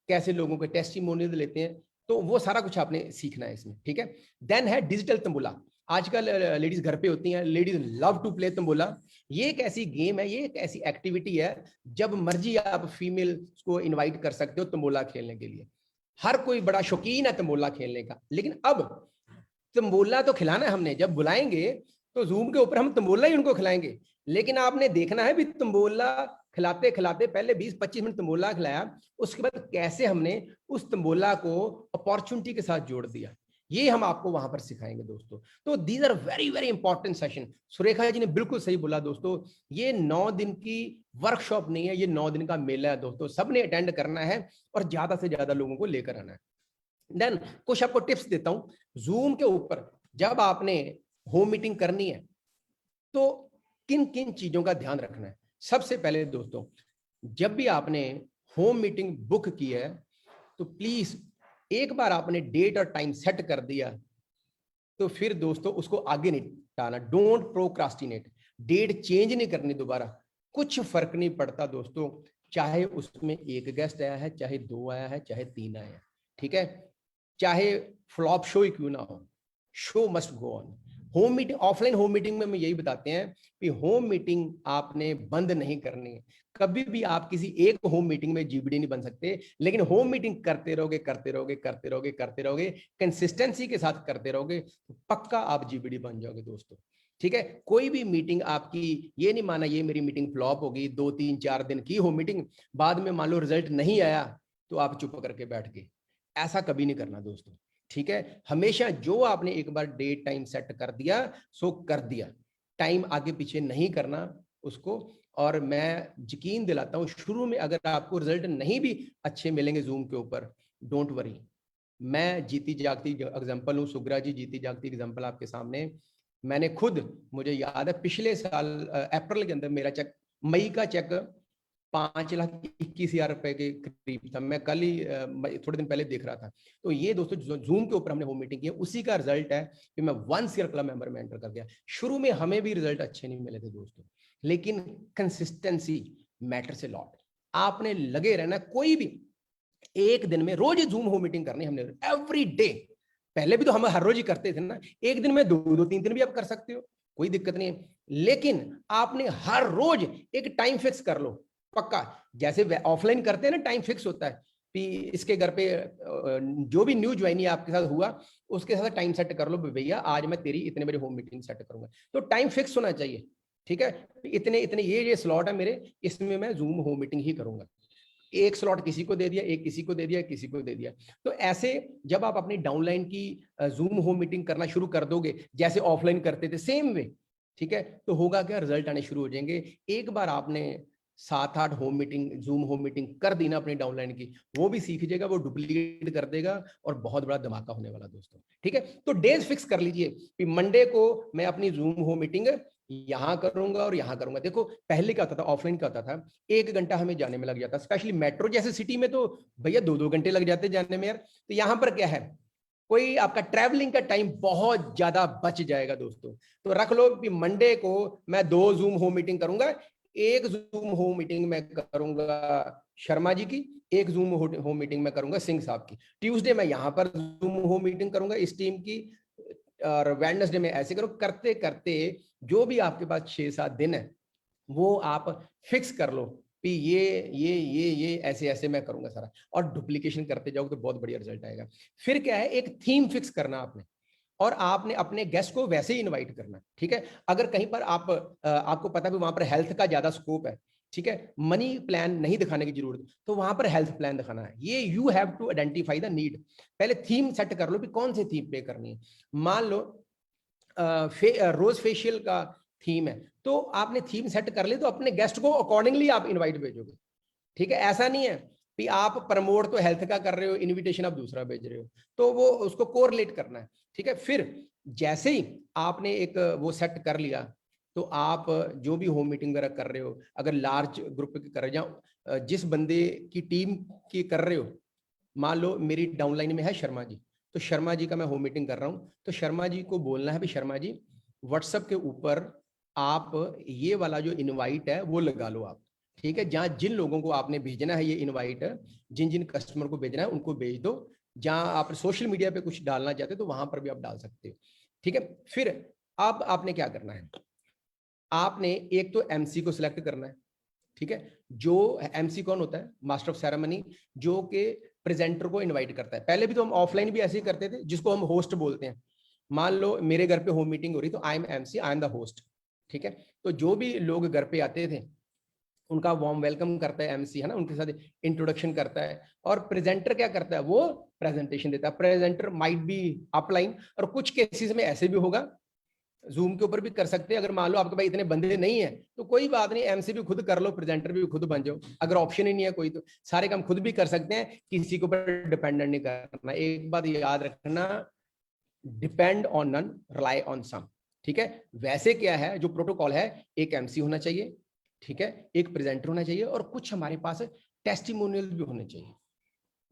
कैसे लोगों के टेस्टिमोनियल लेते हैं, तो वो सारा कुछ आपने सीखना है इसमें। ठीक है, देन है डिजिटल तंबुला। आजकल लेडीज घर पे होती हैं, ladies love to play tambola. ये एक ऐसी गेम है, ये एक ऐसी एक्टिविटी है, जब मर्जी आप फीमेल को इनवाइट कर सकते हो तंबोला खेलने के लिए। हर कोई बड़ा शौकीन है तंबोला खेलने का। लेकिन अब तंबोला तो खिलाना है हमने, जब बुलाएंगे तो जूम के ऊपर हम तंबोला ही उनको खिलाएंगे। लेकिन आपने देखना है भी तंबोला खिलाते खिलाते पहले 20-25 मिनट तंबोला खिलाया, उसके बाद कैसे हमने उस तंबोला को अपॉर्चुनिटी के साथ जोड़ दिया, ये हम आपको वहां पर सिखाएंगे दोस्तों। तो these are very very important session. Surekha ji ने बिल्कुल सही बोला दोस्तों, ये 9 दिन की वर्कशॉप नहीं है, ये 9 दिन का मेला है दोस्तों। सबने अटेंड करना है और ज्यादा से ज्यादा लोगों को लेकर आना है। देन कुछ आपको टिप्स देता हूं। जूम के ऊपर जब आपने होम मीटिंग करनी है तो किन किन चीजों का ध्यान रखना है। सबसे पहले दोस्तों, जब भी आपने होम मीटिंग बुक की है तो प्लीज एक बार आपने डेट और टाइम सेट कर दिया तो फिर दोस्तों उसको आगे नहीं टालना। Don't procrastinate. डेट चेंज नहीं करनी दोबारा, कुछ फर्क नहीं पड़ता दोस्तों, चाहे उसमें 1 गेस्ट आया है, चाहे 2 आया है, चाहे 3 आया है, ठीक है। चाहे फ्लॉप शो ही क्यों ना हो, show must go on. Home meeting, offline home meeting में हम यही बताते हैं कि होम मीटिंग आपने बंद नहीं करनी है। कभी भी आप किसी एक होम मीटिंग में जीबीडी नहीं बन सकते, लेकिन होम मीटिंग करते रहोगे करते रहोगे करते रहोगे करते रहोगे, कंसिस्टेंसी के साथ करते रहोगे तो पक्का आप जीबीडी बन जाओगे दोस्तों, ठीक है। कोई भी मीटिंग आपकी, ये नहीं माना ये मेरी मीटिंग फ्लॉप होगी, 2-3-4 दिन की होम मीटिंग, बाद में मान लो रिजल्ट नहीं आया तो आप चुप करके बैठ गए, ऐसा कभी नहीं करना दोस्तों, ठीक है। हमेशा जो आपने एक बार डेट टाइम सेट कर दिया सो कर दिया, टाइम आगे पीछे नहीं करना उसको। और मैं यकीन दिलाता हूं, शुरू में अगर आपको रिजल्ट नहीं भी अच्छे मिलेंगे जूम के ऊपर, डोंट वरी। मैं जीती जागती एग्जांपल हूं, सुग्रा जी जीती जागती एग्जांपल आपके सामने। मैंने खुद, मुझे याद है पिछले साल अप्रैल के अंदर मेरा चेक, मई का चेक 5,21,000 रुपए के करीब था। मैं कल ही थोड़े दिन पहले देख रहा था। तो ये दोस्तों जूम के ऊपर हमने होम मीटिंग की है, उसी का रिजल्ट है कि मैं 1 ईयर क्लब मेंबर में एंटर कर गया। शुरू में हमें भी रिजल्ट अच्छे नहीं मिले थे दोस्तों, लेकिन कंसिस्टेंसी मैटर से लॉट। आपने लगे रहना, कोई भी एक दिन में रोज जूम होम मीटिंग करनी हमने, एवरी डे। पहले भी तो हम हर रोज ही करते थे ना, एक दिन में 2-2-3 दिन भी आप कर सकते हो, कोई दिक्कत नहीं है। लेकिन आपने हर रोज एक टाइम फिक्स कर लो पक्का। जैसे ऑफलाइन करते हैं ना, टाइम फिक्स होता है कि इसके घर पे जो भी न्यू ज्वाइनिंग आपके साथ हुआ उसके साथ टाइम सेट कर लो, भैया आज मैं तेरी इतने बजे होम मीटिंग सेट करूंगा, तो टाइम फिक्स होना चाहिए, ठीक है। इतने इतने ये स्लॉट है मेरे, इसमें मैं जूम होम मीटिंग ही करूंगा। एक स्लॉट किसी को दे दिया, एक किसी को दे दिया, किसी को दे दिया। तो ऐसे जब आप अपनी डाउनलाइन की जूम होम मीटिंग करना शुरू कर दोगे जैसे ऑफलाइन करते थे सेम वे, ठीक है, तो होगा क्या, रिजल्ट आने शुरू हो जाएंगे। एक बार आपने 7-8 home meeting, zoom home meeting कर दी ना अपनी डाउनलाइन की, वो भी सीख जाएगा, वो डुप्लीकेट कर देगा और बहुत बड़ा धमाका होने वाला दोस्तों, ठीक है। तो डेज फिक्स कर लीजिए कि मंडे को मैं अपनी जूम होम मीटिंग यहां करूंगा और यहां करूंगा। देखो पहले क्या होता था, ऑफलाइन क्या होता था, 1 घंटा हमें जाने में लग जाता, स्पेशली मेट्रो जैसे सिटी में तो भैया 2-2 घंटे लग जाते जाने में यार। तो यहां पर क्या है, कोई आपका ट्रैवलिंग का टाइम बहुत ज्यादा बच जाएगा दोस्तों। तो रख लो कि मंडे को मैं 2 जूम होम मीटिंग करूंगा, एक जूम होम मीटिंग में करूंगा शर्मा जी की, एक जूम होम मीटिंग में करूंगा सिंह साहब की। ट्यूसडे में यहां पर जूम होम मीटिंग करूंगा इस टीम की, और वेडनेसडे में ऐसे करो। करते करते जो भी आपके पास 6-7 दिन है वो आप फिक्स कर लो कि ये ऐसे ऐसे मैं करूंगा सारा, और डुप्लीकेशन करते जाओ तो बहुत बढ़िया रिजल्ट आएगा। फिर क्या है, एक थीम फिक्स करना आपने, और आपने अपने गेस्ट को वैसे ही इनवाइट करना, ठीक है। अगर कहीं पर आपको पता है वहां पर हेल्थ का ज्यादा स्कोप है, ठीक है, मनी प्लान नहीं दिखाने की जरूरत, तो वहां पर हेल्थ प्लान दिखाना है। ये you have to identify the need. पहले थीम सेट कर लो कि कौन सी थीम पे करनी है। मान लो रोज फेशियल का थीम है, तो आपने थीम सेट कर ली, तो अपने गेस्ट को अकॉर्डिंगली आप इनवाइट भेजोगे, ठीक है। ऐसा नहीं है कि आप प्रमोट तो हेल्थ का कर रहे हो, इनविटेशन आप दूसरा भेज रहे हो, तो वो उसको कोरिलेट करना है, ठीक है। फिर जैसे ही आपने एक वो सेट कर लिया, तो आप जो भी होम मीटिंग वगैरह कर रहे हो, अगर लार्ज ग्रुप की कर रहे हो, जिस बंदे की टीम की कर रहे हो, मान लो मेरी डाउनलाइन में है शर्मा जी, तो शर्मा जी का मैं होम मीटिंग कर रहा हूँ, तो शर्मा जी को बोलना है भी शर्मा जी व्हाट्सएप के ऊपर आप ये वाला जो इनवाइट है वो लगा लो आप, ठीक है। जहां जिन लोगों को आपने भेजना है ये इनवाइट, जिन जिन कस्टमर को भेजना है उनको भेज दो। जहां आप सोशल मीडिया पे कुछ डालना चाहते हो तो वहां पर भी आप डाल सकते हो। ठीक है। फिर अब आपने क्या करना है, आपने एक तो एमसी को सिलेक्ट करना है, ठीक है। जो एमसी कौन होता है, मास्टर ऑफ सेरेमनी, जो कि प्रेजेंटर को इनवाइट करता है। पहले भी तो हम ऑफलाइन भी ऐसे ही करते थे, जिसको हम होस्ट बोलते हैं। मान लो मेरे घर पे होम मीटिंग हो रही, तो I am MC, I am the host, ठीक है। तो जो भी लोग घर पे आते थे उनका वार्म वेलकम करता है एमसी, है ना, उनके साथ इंट्रोडक्शन करता है। और प्रेजेंटर क्या करता है, वो प्रेजेंटेशन देता है। प्रेजेंटर माइट बी अपलाइन, और कुछ केसेस में ऐसे भी होगा, जूम के ऊपर भी कर सकते हैं। अगर मान लो आपके पास इतने बंदे नहीं है तो कोई बात नहीं, एमसी भी खुद कर लो, प्रेजेंटर भी खुद बन जाओ। अगर ऑप्शन ही नहीं है कोई, तो सारे काम खुद भी कर सकते हैं, किसी के ऊपर डिपेंडेंट नहीं करना। एक बात याद रखना, depend on none, rely on some, ठीक है। वैसे क्या है, जो प्रोटोकॉल है, एक एमसी होना चाहिए, ठीक है, एक प्रेजेंटर होना चाहिए, और कुछ हमारे पास टेस्टिमोनियल भी होने चाहिए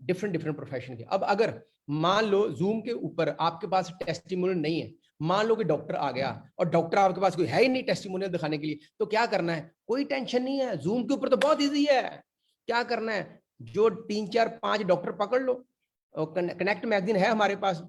डिफरेंट डिफरेंट प्रोफेशन के। अब अगर मान लो जूम के ऊपर आपके पास टेस्टिमोनियल नहीं है, मान लो कि डॉक्टर आ गया और डॉक्टर आपके पास कोई है ही नहीं टेस्टिमोनियल दिखाने के लिए, तो क्या करना है, कोई टेंशन नहीं है, जूम के ऊपर तो बहुत इजी है। क्या करना है, जो 3 4 5 डॉक्टर पकड़ लो, कनेक्ट मैगजीन है हमारे पास,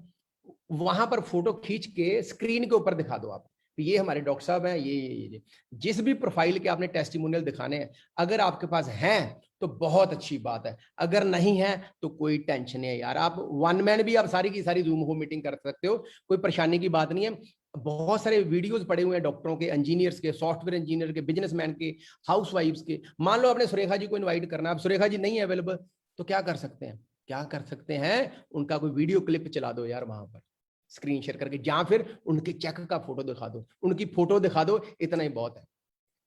वहां पर फोटो खींच के स्क्रीन के ऊपर दिखा दो आप, ये हमारे डॉक्टर साहब हैं, ये जिस भी प्रोफाइल के आपने टेस्टिमोनियल दिखाने हैं, अगर आपके पास हैं तो बहुत अच्छी बात है, अगर नहीं है तो कोई टेंशन नहीं है यार। आप वन मैन भी आप सारी की सारी जूम होम मीटिंग कर सकते हो, कोई परेशानी की बात नहीं है। बहुत सारे वीडियोस पड़े हुए हैं डॉक्टरों के, इंजीनियर्स के, सॉफ्टवेयर इंजीनियर के, बिजनेसमैन के, हाउसवाइफ्स के। मान लो आपने सुरेखा जी को इन्वाइट करना है, अब सुरेखा जी नहीं है अवेलेबल, तो क्या कर सकते हैं, क्या कर सकते हैं, उनका कोई वीडियो क्लिप चला दो यार वहां पर स्क्रीन शेयर करके, या फिर उनके चेक का फोटो दिखा दो, उनकी फोटो दिखा दो, इतना ही बहुत है,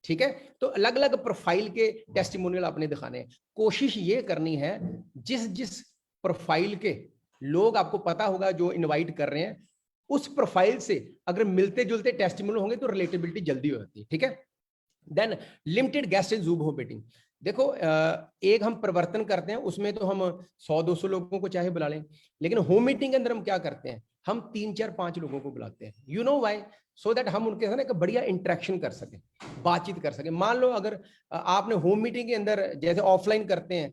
ठीक है। तो अलग अलग प्रोफाइल के टेस्टिमोनियल आपने दिखाने हैं। कोशिश ये करनी है, जिस जिस प्रोफाइल के लोग आपको पता होगा जो इनवाइट कर रहे हैं, उस प्रोफाइल से अगर मिलते जुलते टेस्टिमोनियल होंगे तो रिलेटेबिलिटी जल्दी हो जाती है, ठीक है। Then limited guest in zoom home meeting. देखो एक हम परिवर्तन करते हैं, उसमें तो हम 100 200 लोगों को चाहे बुला लें, लेकिन होम मीटिंग के अंदर हम क्या करते हैं, हम 3 4 5 लोगों को बुलाते हैं। You know why, so that हम उनके साथ एक बढ़िया इंटरेक्शन कर सकें, बातचीत कर सकें। मान लो अगर आपने होम मीटिंग के अंदर जैसे ऑफलाइन करते हैं,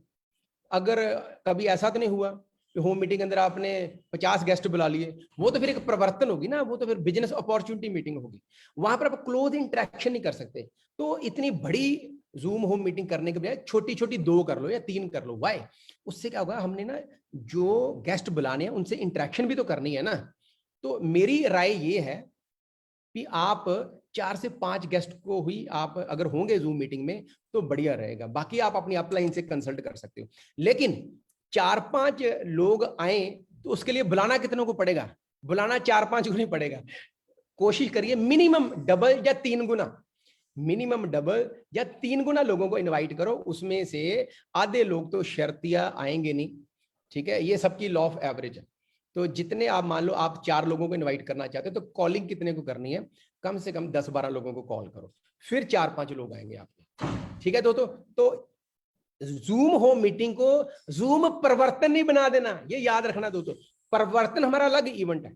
अगर कभी ऐसा तो नहीं हुआ कि होम मीटिंग के अंदर आपने 50 गेस्ट बुला लिए, वो तो फिर एक परिवर्तन होगी ना, वो तो फिर बिजनेस अपॉर्चुनिटी मीटिंग होगी, वहां पर आप क्लोज इंटरेक्शन नहीं कर सकते। तो इतनी बड़ी जूम होम मीटिंग करने के बजाय छोटी छोटी 2 कर लो या 3 कर लो। वाई, उससे क्या होगा, हमने ना जो गेस्ट बुलाने हैं उनसे इंटरेक्शन भी तो करनी है ना। तो मेरी राय ये है कि आप 4 से 5 गेस्ट को ही आप अगर होंगे जूम मीटिंग में तो बढ़िया रहेगा, बाकी आप अपनी अपलाइन से कंसल्ट कर सकते हो। लेकिन 4 5 लोग आए तो उसके लिए बुलाना कितनों को पड़ेगा, बुलाना 4 5 को नहीं पड़ेगा। कोशिश करिए मिनिमम डबल या 3 गुना, मिनिमम डबल या 3 गुना लोगों को इनवाइट करो, उसमें से आधे लोग तो शर्तिया आएंगे नहीं, ठीक है। ये सबकी लॉ ऑफ एवरेज है। तो जितने आप मान लो आप 4 लोगों को इनवाइट करना चाहते हो, तो कॉलिंग कितने को करनी है, कम से कम 10 12 लोगों को कॉल करो, फिर 4 5 लोग आएंगे आपके, ठीक है। तो जूम होम मीटिंग को जूम परिवर्तन नहीं बना देना, ये याद रखना दोस्तों। परिवर्तन हमारा अलग इवेंट है,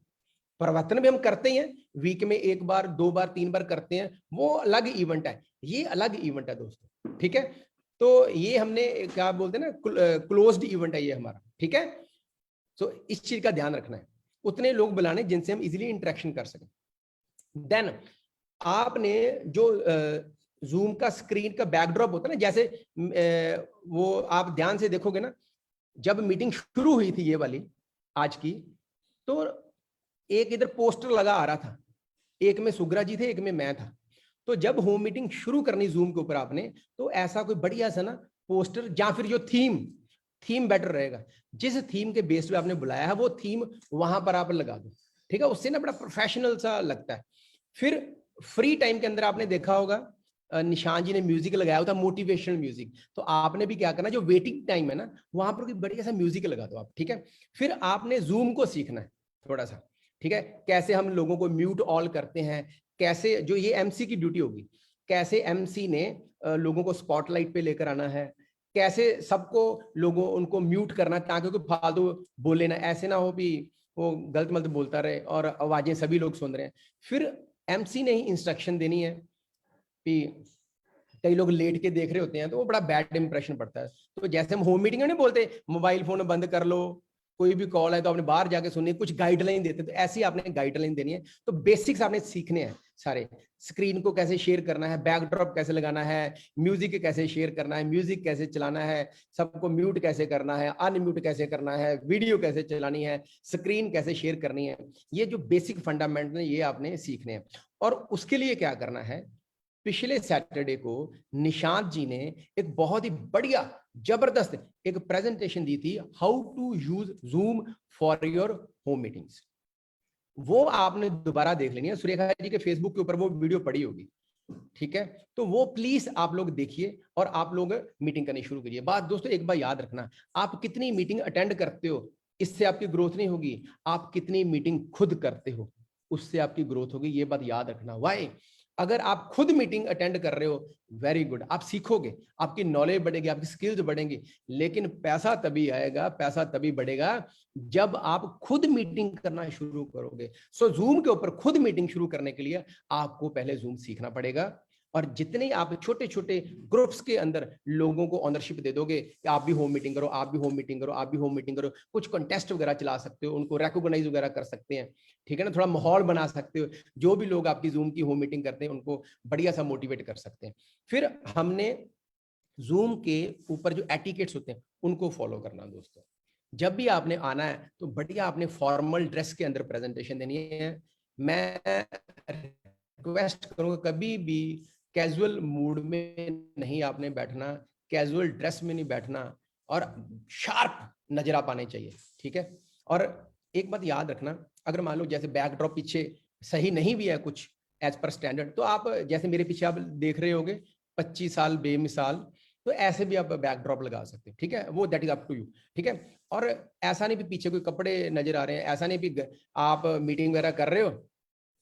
परिवर्तन भी हम करते हैं, वीक में 1 बार 2 बार 3 बार करते हैं, वो अलग इवेंट है, ये अलग इवेंट है दोस्तों, ठीक है। तो ये हमने क्या बोलते हैं ना, क्लोज्ड इवेंट है ये हमारा, ठीक है। तो इस चीज का ध्यान रखना है, उतने लोग बुलाने जिनसे हम इजीली इंटरेक्शन कर सकें। देन आपने जो जूम का स्क्रीन का बैकड्रॉप होता है ना, जैसे वो आप ध्यान से देखोगे ना, जब मीटिंग शुरू हुई थी ये वाली आज की, तो एक इधर पोस्टर लगा आ रहा था, एक में सुग्रा जी थे, एक में मैं था। तो जब होम मीटिंग शुरू करनी जूम के ऊपर आपने, तो ऐसा कोई बढ़िया सा ना पोस्टर, या फिर जो थीम बेटर रहेगा, जिस थीम के बेस पे आपने बुलाया है वो थीम वहां पर आप लगा दो, ठीक है। उससे ना बड़ा प्रोफेशनल सा लगता है। फिर फ्री टाइम के अंदर आपने देखा होगा निशान जी ने म्यूजिक लगाया होता, मोटिवेशनल म्यूजिक, तो आपने भी क्या करना, जो वेटिंग टाइम है ना, वहां पर कोई बढ़िया सा म्यूजिक लगा दो आप, ठीक है। फिर आपने जूम को सीखना है थोड़ा सा, ठीक है, कैसे हम लोगों को म्यूट ऑल करते हैं, कैसे, जो ये एमसी की ड्यूटी होगी, कैसे एमसी ने लोगों को स्पॉटलाइट पे लेकर आना है, कैसे सबको लोगों उनको म्यूट करना ताकि कोई फालतू बोले ना, ऐसे ना हो भी वो गलत मलत बोलता रहे और आवाजें सभी लोग सुन रहे हैं। फिर एमसी ने ही इंस्ट्रक्शन देनी है कि कई लोग लेट के देख रहे होते हैं तो वो बड़ा बैड इंप्रेशन पड़ता है। तो जैसे हम होम मीटिंग में नहीं बोलते मोबाइल फोन बंद कर लो, कोई भी कॉल है तो आपने बाहर जाके सुननी है, कुछ गाइडलाइन देते हैं, तो ऐसी आपने गाइडलाइन देनी है। तो बेसिक्स आपने सीखने हैं सारे, स्क्रीन को कैसे शेयर करना है, बैकड्रॉप कैसे लगाना है, म्यूजिक कैसे शेयर करना है, म्यूजिक कैसे चलाना है, सबको म्यूट कैसे करना है, अनम्यूट कैसे करना है, वीडियो कैसे चलानी है, स्क्रीन कैसे शेयर करनी है, ये जो बेसिक फंडामेंटल ये आपने सीखने हैं। और उसके लिए क्या करना है, पिछले सैटरडे को निशांत जी ने एक बहुत ही बढ़िया जबरदस्त एक प्रेजेंटेशन दी थी, how to use zoom for your home meetings. वो आपने दोबारा देख लेनी है, सुरेखा जी के फेसबुक के ऊपर वो वीडियो पड़ी होगी, ठीक है। तो वो प्लीज आप लोग देखिए और आप लोग मीटिंग करनी शुरू करिए। बात दोस्तों एक बार याद रखना, आप कितनी मीटिंग अटेंड करते हो इससे आपकी ग्रोथ नहीं होगी, आप कितनी मीटिंग खुद करते हो उससे आपकी ग्रोथ होगी, ये बात याद रखना। वाई, अगर आप खुद मीटिंग अटेंड कर रहे हो, वेरी गुड, आप सीखोगे, आपकी नॉलेज बढ़ेगी, आपकी स्किल्स बढ़ेंगी, लेकिन पैसा तभी आएगा, पैसा तभी बढ़ेगा जब आप खुद मीटिंग करना शुरू करोगे। सो जूम के ऊपर खुद मीटिंग शुरू करने के लिए आपको पहले जूम सीखना पड़ेगा। और जितने आप छोटे छोटे ग्रुप्स के अंदर लोगों को ओनरशिप दे दोगे कि आप भी होम मीटिंग करो, आप भी होम मीटिंग करो, आप भी होम मीटिंग करो, कुछ कंटेस्ट वगैरह चला सकते हो, उनको रिकॉग्नाइज वगैरह कर सकते हैं, ठीक है ना, थोड़ा माहौल बना सकते हो, जो भी लोग आपकी जूम की होम मीटिंग करते हैं उनको बढ़िया सा मोटिवेट कर सकते हैं। फिर हमने जूम के ऊपर जो एटिकेट्स होते हैं उनको फॉलो करना दोस्तों। जब भी आपने आना है तो बढ़िया आपने फॉर्मल ड्रेस के अंदर प्रेजेंटेशन देनी है। मैं रिक्वेस्ट करूंगा कभी भी कैजुअल मूड में नहीं आपने बैठना, कैजुअल ड्रेस में नहीं बैठना, और शार्प नजर आप आने चाहिए, ठीक है। और एक बात याद रखना, अगर मान लो जैसे बैकड्रॉप पीछे सही नहीं भी है कुछ एज पर स्टैंडर्ड, तो आप जैसे मेरे पीछे आप देख रहे होगे 25 साल बेमिसाल, तो ऐसे भी आप बैकड्रॉप लगा सकते हैं, ठीक है, वो that is up to you, ठीक है। और ऐसा नहीं भी पीछे कोई कपड़े नजर आ रहे हैं, ऐसा नहीं भी आप मीटिंग वगैरह कर रहे हो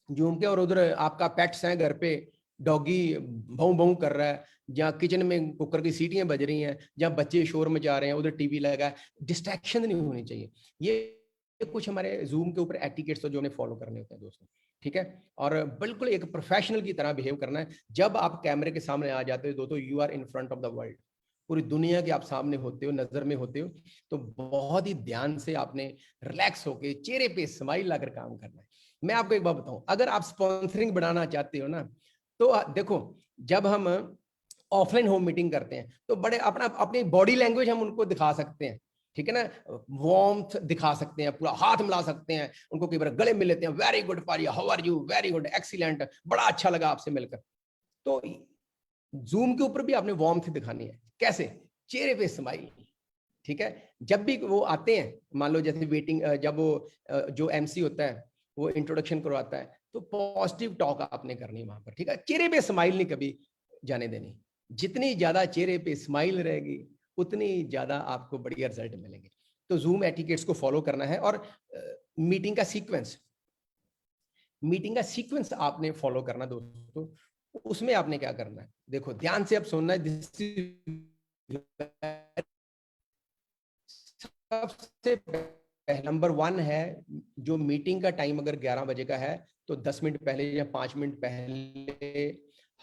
जूम के और उधर आपका पेट्स है घर पे, डॉगी भौं भौं कर रहा है, जहाँ किचन में कुकर की सीटियां बज रही हैं, जहाँ बच्चे शोर मचा रहे हैं, उधर टीवी लगा है, डिस्ट्रैक्शन नहीं होनी चाहिए। ये कुछ हमारे जूम के ऊपर एटिकेट्स जो हमें फॉलो करने होते हैं दोस्तों, ठीक है। और बिल्कुल एक प्रोफेशनल की तरह बिहेव करना है। जब आप कैमरे के सामने आ जाते हो दोस्तों, you are in front of the world, पूरी दुनिया के आप सामने होते हो, नजर में होते हो, तो बहुत ही ध्यान से आपने रिलैक्स होके चेहरे पे स्माइल लाकर काम करना है। मैं आपको एक बात बताऊं, अगर आप स्पॉन्सरिंग बढ़ाना चाहते हो ना, तो देखो जब हम ऑफलाइन होम मीटिंग करते हैं तो बड़े अपनी बॉडी लैंग्वेज हम उनको दिखा सकते हैं, ठीक है ना, वार्मथ दिखा सकते हैं, पूरा हाथ मिला सकते हैं, उनको कई बार गले मिल लेते हैं, very good Pariya, how are you, very good, excellent, बड़ा अच्छा लगा आपसे मिलकर। तो जूम के ऊपर भी आपने वार्मथ दिखानी है, कैसे, चेहरे पे स्माइल, ठीक है। जब भी वो आते हैं, मान लो जैसे वेटिंग, जब वो जो एमसी होता है वो इंट्रोडक्शन करवाता है, तो पॉजिटिव टॉक आपने करनी है वहां पर, ठीक है। चेहरे पे स्माइल नहीं कभी जाने देनी, जितनी ज्यादा चेहरे पे स्माइल रहेगी उतनी ज्यादा आपको बढ़िया रिजल्ट मिलेंगे। तो जूम एटिकेट्स को फॉलो करना है। और मीटिंग का सीक्वेंस आपने फॉलो करना दोस्तों। उसमें आपने क्या करना है, देखो ध्यान से अब सुनना है। सबसे नंबर 1 है, जो मीटिंग का टाइम अगर 11 बजे का है तो 10 मिनट पहले या 5 मिनट पहले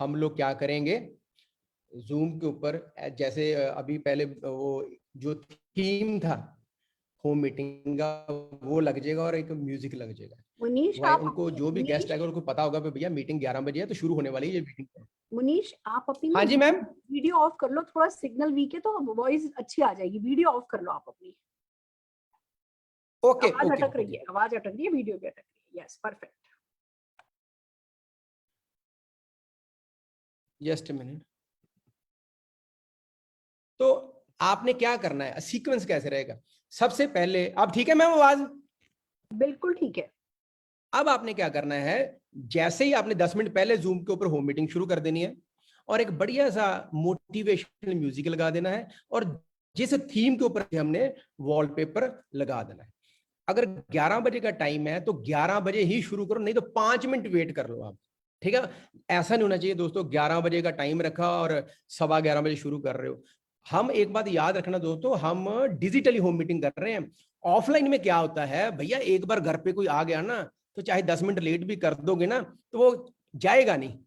हम लोग क्या करेंगे, जूम के ऊपर जैसे अभी पहले वो जो थीम था होम मीटिंग का वो लग जाएगा और एक म्यूजिक लग जाएगा। मुनीश, उनको जो भी गेस्ट आएगा उनको पता होगा भैया मीटिंग 11 बजे है तो शुरू होने वाली है ये मीटिंग। मुनीश, आप अपनी हाँ जी मैम, वीडियो ऑफ कर लो, थोड़ा सिग्नल वीक है तो वॉइस अच्छी आ जाएगी। वीडियो ऑफ कर लो आप अपनी। ओके, आवाज अटक रही है, वीडियो भी अटक रही है। Yes, perfect. Just a minute. तो आपने क्या करना है, सीक्वेंस कैसे रहेगा, सबसे पहले, अब ठीक है मैम आवाज? बिल्कुल ठीक है। अब आपने क्या करना है, जैसे ही आपने 10 मिनट पहले जूम के ऊपर होम मीटिंग शुरू कर देनी है और एक बढ़िया सा मोटिवेशनल म्यूजिक लगा देना है और जिस थीम के ऊपर हमने वॉलपेपर लगा देना है। अगर 11 बजे का टाइम है तो 11 बजे ही शुरू करो, नहीं तो 5 मिनट वेट कर लो आप, ठीक है। ऐसा नहीं होना चाहिए दोस्तों 11 बजे का टाइम रखा और 11:15 बजे शुरू कर रहे हो। हम एक बात याद रखना दोस्तों, हम डिजिटली होम मीटिंग कर रहे हैं। ऑफलाइन में क्या होता है भैया, एक बार घर पे कोई आ गया ना तो चाहे 10 मिनट लेट भी कर दोगे ना तो वो जाएगा नहीं,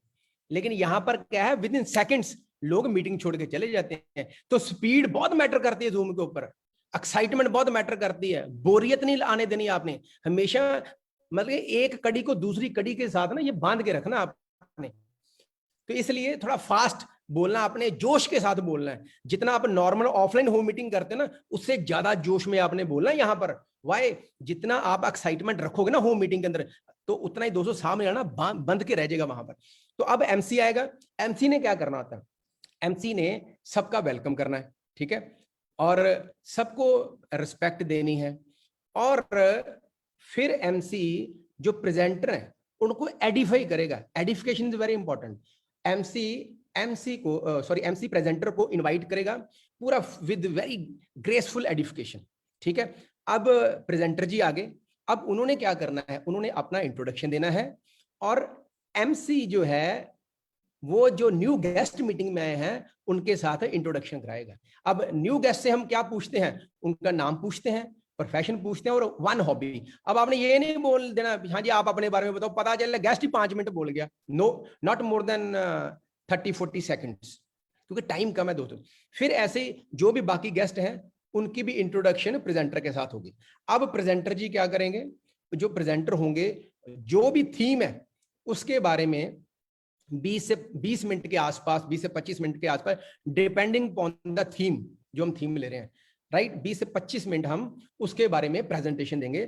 लेकिन यहां पर क्या है, विद इन सेकेंड्स लोग मीटिंग छोड़ के चले जाते हैं। तो स्पीड बहुत मैटर करती है जूम के ऊपर। एक्साइटमेंट बहुत मैटर करती है, बोरियत नहीं आने देनी आपने, हमेशा मतलब एक कड़ी को दूसरी कड़ी के साथ ना ये बांध के रखना आपने। तो इसलिए थोड़ा फास्ट बोलना, आपने जोश के साथ बोलना है। जितना आप नॉर्मल ऑफलाइन होम मीटिंग करते हैं ना, उससे ज्यादा जोश में आपने बोलना है यहाँ पर। वाई, जितना आप एक्साइटमेंट रखोगे ना होम मीटिंग के अंदर, तो उतना ही दोस्तों सामने आना बंद के रह जाएगा वहां पर। तो अब एमसी आएगा। एमसी ने क्या करना होता है? एमसी ने सबका वेलकम करना है, ठीक है, और सबको रिस्पेक्ट देनी है। और फिर एमसी जो प्रेजेंटर है उनको एडिफाई करेगा। Edification is very important. MC presenter को इनवाइट करेगा पूरा विद वेरी ग्रेसफुल एडिफिकेशन, ठीक है। अब प्रेजेंटर जी आगे, अब उन्होंने क्या करना है? उन्होंने अपना इंट्रोडक्शन देना है, और एमसी जो है वो जो न्यू गेस्ट मीटिंग में आए हैं उनके साथ इंट्रोडक्शन कराएगा। अब न्यू गेस्ट से हम क्या पूछते हैं? उनका नाम पूछते हैं, प्रोफेशन पूछते हैं, और वन हॉबी। अब आपने ये नहीं बोल देना हाँ जी आप अपने बारे में बताओ, पता चल गेस्ट ही 5 मिनट बोल गया। No, not more than 30-40 seconds, क्योंकि टाइम कम है दोस्तों। फिर ऐसे जो भी बाकी गेस्ट हैं उनकी भी इंट्रोडक्शन प्रेजेंटर के साथ होगी। अब प्रेजेंटर जी क्या करेंगे? जो प्रेजेंटर होंगे, जो भी थीम है उसके बारे में 20 से 20 मिनट के आसपास, 20 से 25 मिनट के आसपास, डिपेंडिंग अपॉन द थीम, जो हम थीम ले रहे हैं, राइट, 20 से 25 मिनट हम उसके बारे में प्रेजेंटेशन देंगे,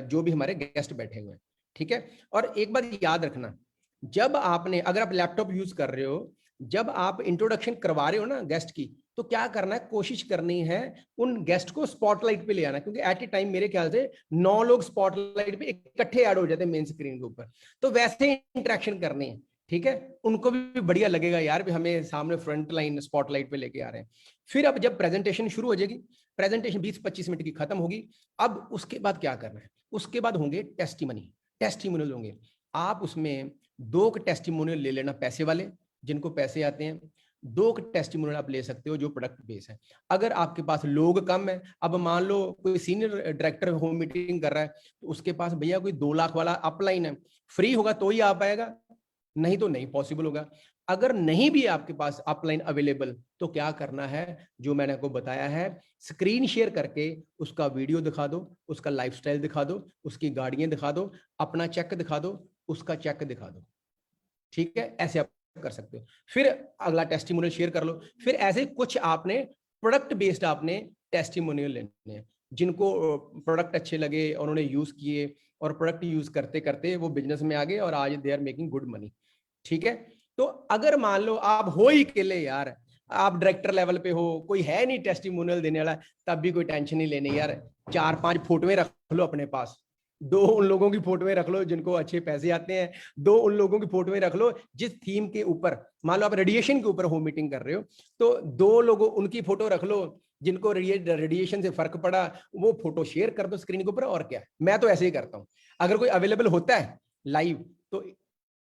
जो भी हमारे गेस्ट बैठे हुए हैं, ठीक है। और एक बात याद रखना, जब आपने, अगर आप लैपटॉप यूज कर रहे हो, जब आप इंट्रोडक्शन करवा रहे हो ना गेस्ट की, तो क्या करना है? कोशिश करनी है उन गेस्ट को स्पॉटलाइट पे ले आना, क्योंकि एट ए टाइम मेरे ख्याल से 9 लोग स्पॉटलाइट पे इकट्ठे ऐड हो जाते हैं मेन स्क्रीन के ऊपर। तो वैसे इंटरेक्शन करनी है, ठीक है। उनको भी बढ़िया लगेगा यार भी हमें सामने फ्रंट लाइन स्पॉटलाइट पे लेके आ रहे हैं। फिर अब जब प्रेजेंटेशन शुरू हो जाएगी, प्रेजेंटेशन 20-25 मिनट की खत्म होगी, अब उसके बाद क्या करना है? उसके बाद होंगे टेस्टिमोनियल होंगे। आप उसमें 2 टेस्टिमोनियल ले लेना, पैसे वाले जिनको पैसे आते हैं। 2 टेस्टिमोनियल आप ले सकते हो जो प्रोडक्ट बेस है। अगर आपके पास लोग कम है, अब मान लो कोई सीनियर डायरेक्टर होम मीटिंग कर रहा है, तो उसके पास भैया कोई 2 लाख वाला अपलाइन है, फ्री होगा तो ही आ पाएगा, नहीं तो नहीं पॉसिबल होगा। अगर नहीं भी आपके पास अपलाइन अवेलेबल, तो क्या करना है? जो मैंने आपको बताया है, स्क्रीन शेयर करके उसका वीडियो दिखा दो, उसका लाइफस्टाइल दिखा दो, उसकी गाड़ियां दिखा दो, अपना चेक दिखा दो, उसका चेक दिखा दो, ठीक है। ऐसे आप कर सकते हो। फिर अगला टेस्टिमोनियल शेयर कर लो। फिर ऐसे कुछ आपने प्रोडक्ट बेस्ड आपने टेस्टिमोनियल लेने हैं, जिनको प्रोडक्ट अच्छे लगे, उन्होंने यूज किए, और प्रोडक्ट यूज करते करते वो बिजनेस में आ गए और आज they are making good money, ठीक है। तो अगर मान लो आप हो ही अकेले यार, आप डायरेक्टर लेवल पे हो, कोई है नहीं टेस्टिमोनियल देने वाला, तब भी कोई टेंशन नहीं लेनी यार। 4-5 फोटोएं रख लो अपने पास, 2 उन लोगों की फोटोएं रख लो जिनको अच्छे पैसे आते हैं, 2 उन लोगों की फोटोएं रख लो जिस थीम के ऊपर, मान लो आप रेडिएशन के ऊपर होम मीटिंग कर रहे हो, तो 2 लोगों उनकी फोटो रख लो जिनको रेडिएशन से फर्क पड़ा, वो फोटो शेयर कर दो स्क्रीन के ऊपर। और क्या, मैं तो ऐसे ही करता हूं। अगर कोई अवेलेबल होता है लाइव तो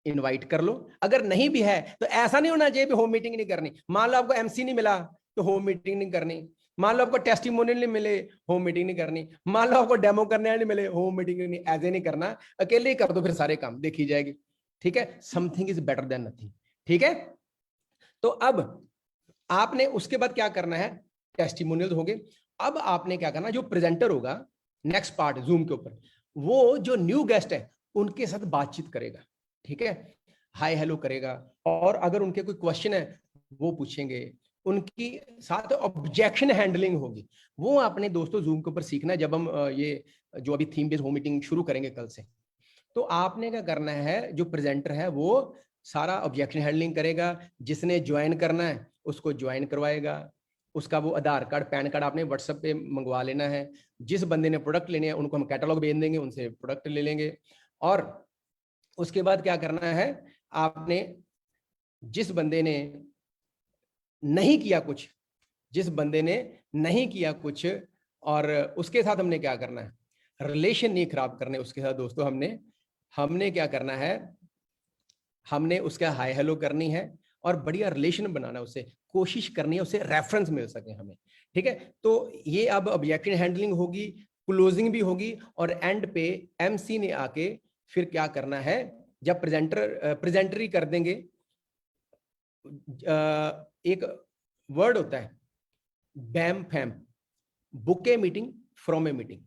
इनवाइट कर लो, अगर नहीं भी है तो ऐसा नहीं होना चाहिए होम मीटिंग नहीं करनी। मान लो आपको एमसी नहीं मिला तो होम मीटिंग नहीं करनी, मान लो आपको टेस्टिमोनियल नहीं मिले, होम मीटिंग नहीं करनी, मान लो आपको डेमो करने वाले मिले, होम मीटिंग नहीं, ऐसे नहीं करना। अकेले ही कर दो, फिर सारे काम देखी जाएगी, ठीक है। Something is better than nothing, ठीक है। तो अब आपने उसके बाद क्या करना है? टेस्टिमोनियल हो गए। अब आपने क्या करना, जो प्रेजेंटर होगा नेक्स्ट पार्ट जूम के ऊपर, वो जो न्यू गेस्ट है उनके साथ बातचीत करेगा, ठीक है, हाय हेलो करेगा, और अगर उनके कोई क्वेश्चन है वो पूछेंगे, उनकी साथ ऑब्जेक्शन हैंडलिंग होगी। वो आपने दोस्तों जूम के ऊपर सीखना है, जब हम ये जो अभी थीम बेस्ड होम मीटिंग शुरू करेंगे कल से। तो आपने क्या करना है, जो प्रेजेंटर है वो सारा ऑब्जेक्शन हैंडलिंग करेगा, जिसने ज्वाइन करना है उसको ज्वाइन करवाएगा, उसका वो आधार कार्ड पैन कार्ड आपने व्हाट्सएप पे मंगवा लेना है, जिस बंदे ने प्रोडक्ट लेने हैं उनको हम कैटलॉग भेज देंगे, उनसे प्रोडक्ट ले लेंगे। और उसके बाद क्या करना है, आपने जिस बंदे ने नहीं किया कुछ, जिस बंदे ने नहीं किया कुछ, और उसके साथ हमने क्या करना है, रिलेशन नहीं खराब करने उसके साथ दोस्तों। हमने क्या करना है, हमने उसका हाय हेलो करनी है और बढ़िया रिलेशन बनाना, उससे कोशिश करनी है उससे रेफरेंस मिल सके हमें, ठीक है। तो ये अब ऑब्जेक्शन हैंडलिंग होगी, क्लोजिंग भी होगी, और एंड पे एमसी ने आके फिर क्या करना है, जब प्रेजेंटरी कर देंगे, एक वर्ड होता है bam fam, book a meeting from a meeting.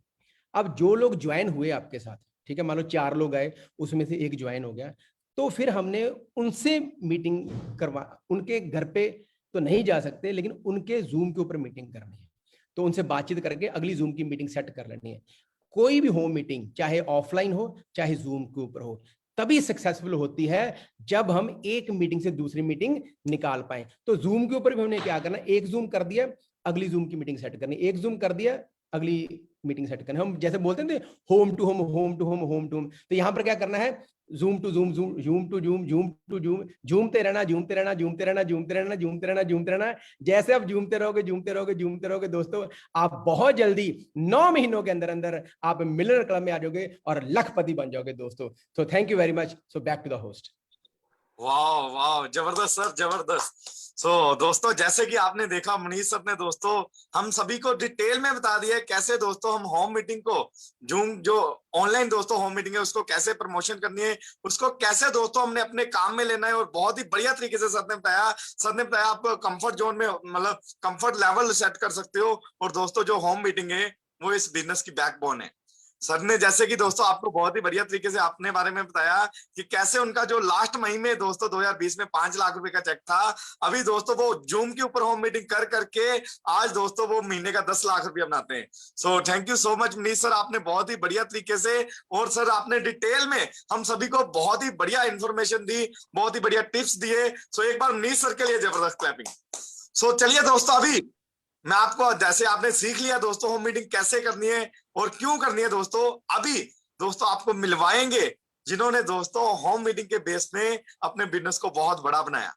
अब जो लोग ज्वाइन हुए आपके साथ, ठीक है, मान लो 4 लोग आए, उसमें से एक ज्वाइन हो गया, तो फिर हमने उनसे मीटिंग करवा, उनके घर पे तो नहीं जा सकते, लेकिन उनके जूम के ऊपर मीटिंग करनी है, तो उनसे बातचीत करके अगली जूम की मीटिंग सेट कर लेनी है। कोई भी हो मीटिंग, चाहे ऑफलाइन हो चाहे जूम के ऊपर हो, तभी सक्सेसफुल होती है जब हम एक मीटिंग से दूसरी मीटिंग निकाल पाए। तो जूम के ऊपर भी हमने क्या करना, एक जूम कर दिया, अगली जूम की मीटिंग सेट करनी, एक जूम कर दिया, अगली मीटिंग सेट करनी। हम जैसे बोलते थे home to home, home to home, home to home, तो यहां पर क्या करना है, zoom to zoom, zoom zoom to zoom, zoom to zoom, जूमते रहना, जूमते रहना, जूमते रहना, जूमते रहना, जूमते रहना, जूमते रहना। जैसे आप जूमते रहोगे, जूमते रहोगे, जूमते रहोगे दोस्तों, आप बहुत जल्दी 9 महीनों के अंदर अंदर आप मिलियनर क्लब में आ जाओगे और लखपति बन जाओगे दोस्तों। So thank you very much. So back to the host. वाह वाह, जबरदस्त सर, जबरदस्त। दोस्तों, जैसे कि आपने देखा मनीष सर ने दोस्तों हम सभी को डिटेल में बता दिया है कैसे दोस्तों हम होम मीटिंग को, जूम जो ऑनलाइन दोस्तों होम मीटिंग है उसको कैसे प्रमोशन करनी है, उसको कैसे दोस्तों हमने अपने काम में लेना है, और बहुत ही बढ़िया तरीके से सर ने बताया आप कंफर्ट जोन में, मतलब कंफर्ट लेवल सेट कर सकते हो। और दोस्तों जो होम मीटिंग है वो इस बिजनेस की बैकबोन है। सर ने जैसे कि दोस्तों आपको बहुत ही बढ़िया तरीके से अपने बारे में बताया कि कैसे उनका जो लास्ट महीने दोस्तों 2020 में 5 लाख रुपए का चेक था, अभी दोस्तों वो जूम के ऊपर होम मीटिंग कर करके आज दोस्तों वो महीने का 10 लाख रुपया बनाते हैं। सो thank you so much Manish sir, आपने बहुत ही बढ़िया तरीके से, और सर आपने डिटेल में हम सभी को बहुत ही बढ़िया इंफॉर्मेशन दी, बहुत ही बढ़िया टिप्स दिए। सो एक बार मनीष सर के लिए जबरदस्त क्लैपिंग। सो चलिए दोस्तों, अभी मैं आपको, जैसे आपने सीख लिया दोस्तों होम मीटिंग कैसे करनी है और क्यों करनी है दोस्तों, अभी दोस्तों आपको मिलवाएंगे जिन्होंने दोस्तों होम मीटिंग के बेस में अपने बिजनेस को बहुत बड़ा बनाया।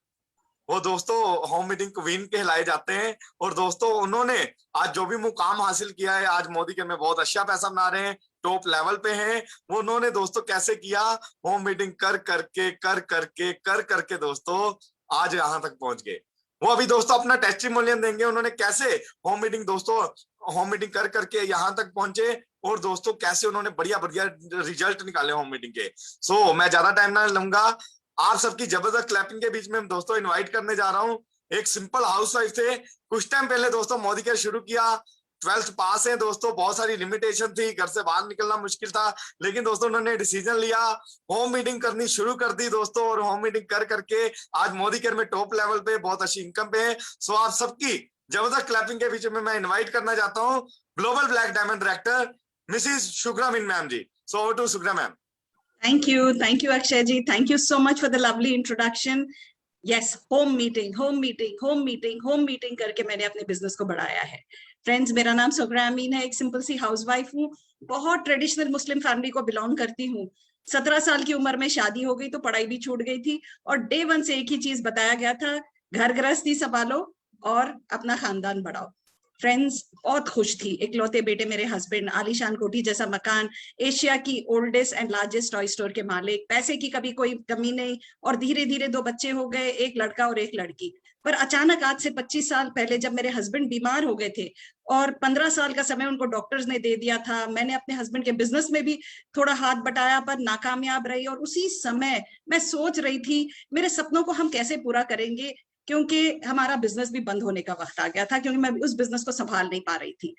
वो दोस्तों होम मीटिंग क्वीन कहलाए जाते हैं, और दोस्तों उन्होंने आज जो भी मुकाम हासिल किया है, आज मोदी के में बहुत अच्छा पैसा बना रहे हैं, टॉप लेवल पे हैं, वो उन्होंने दोस्तों कैसे किया, होम मीटिंग कर करके दोस्तों आज यहां तक पहुंच गए। वो अभी दोस्तों अपना टेस्टिमोनियल देंगे, उन्होंने कैसे होम मीटिंग दोस्तों होम मीटिंग कर करके यहां तक पहुंचे, और दोस्तों कैसे उन्होंने बढ़िया बढ़िया रिजल्ट निकाले होम मीटिंग के। सो मैं ज्यादा टाइम ना लूंगा, आप सबकी जबरदस्त क्लैपिंग के बीच में दोस्तों इनवाइट करने जा रहा हूं। एक सिंपल हाउसवाइफ थे, कुछ टाइम पहले दोस्तों मोदी केयर शुरू किया, 12th पास है दोस्तों, बहुत सारी लिमिटेशन थी, घर से बाहर निकलना मुश्किल था, लेकिन दोस्तों उन्होंने डिसीजन लिया, होम मीटिंग करनी शुरू कर दी दोस्तों, और होम मीटिंग कर करके आज मोदी केयर में टॉप लेवल पे बहुत अच्छी इनकम पे है। सो आप सबकी जबरदस्त क्लैपिंग के बीच में मैं इनवाइट करना चाहता हूँ global black diamond director Mrs Shukra मीन ma'am ji. So over to Shukra ma'am. Thank you, Akshay ji. Thank you so much for the lovely introduction. Yes, home meeting करके मैंने अपने बिजनेस को बढ़ाया है। फ्रेंड्स, मेरा नाम सुगरा अमीन है, एक सिंपल सी हाउसवाइफ हूँ, बहुत ट्रेडिशनल मुस्लिम फैमिली को बिलोंग करती हूँ। 17 साल की उम्र में शादी हो गई तो पढ़ाई भी छूट गई थी, और डे 1 से एक ही चीज बताया गया था, घर गृहस्थी संभालो और अपना खानदान बढ़ाओ। फ्रेंड्स, बहुत खुश थी, इकलौते बेटे मेरे हस्बैंड, आलीशान कोठी जैसा मकान, एशिया की oldest and largest toy store के मालिक, पैसे की कभी कोई कमी नहीं, और धीरे धीरे 2 बच्चे हो गए, एक लड़का और एक लड़की। पर अचानक आज से 25 साल पहले जब मेरे हस्बैंड बीमार हो गए थे और 15 साल का समय उनको डॉक्टर्स ने दे दिया था, मैंने अपने हस्बैंड के बिजनेस में भी थोड़ा हाथ बटाया पर नाकामयाब रही, और उसी समय मैं सोच रही थी मेरे सपनों को हम कैसे पूरा करेंगे, क्योंकि हमारा बिजनेस भी बंद होने का वक्त आ गया था, क्योंकि मैं उस बिजनेस को संभाल नहीं पा रही थी।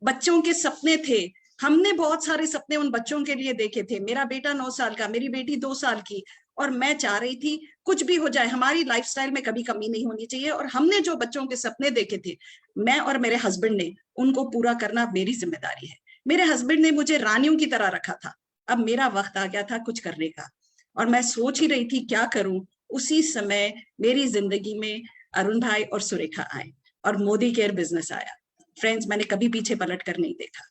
बच्चों के सपने थे, हमने बहुत सारे सपने उन बच्चों के लिए देखे थे। मेरा बेटा 9 साल का, मेरी बेटी 2 साल की, और मैं चाह रही थी कुछ भी हो जाए हमारी लाइफस्टाइल में कभी कमी नहीं होनी चाहिए, और हमने जो बच्चों के सपने देखे थे, मैं और मेरे हस्बैंड ने उनको पूरा करना मेरी जिम्मेदारी है। मेरे हस्बैंड ने मुझे रानियों की तरह रखा था, अब मेरा वक्त आ गया था कुछ करने का, और मैं सोच ही रही थी क्या करूं। उसी समय मेरी जिंदगी में अरुण भाई और सुरेखा आए और मोदी केयर बिजनेस आया। फ्रेंड्स, मैंने कभी पीछे पलट कर नहीं देखा।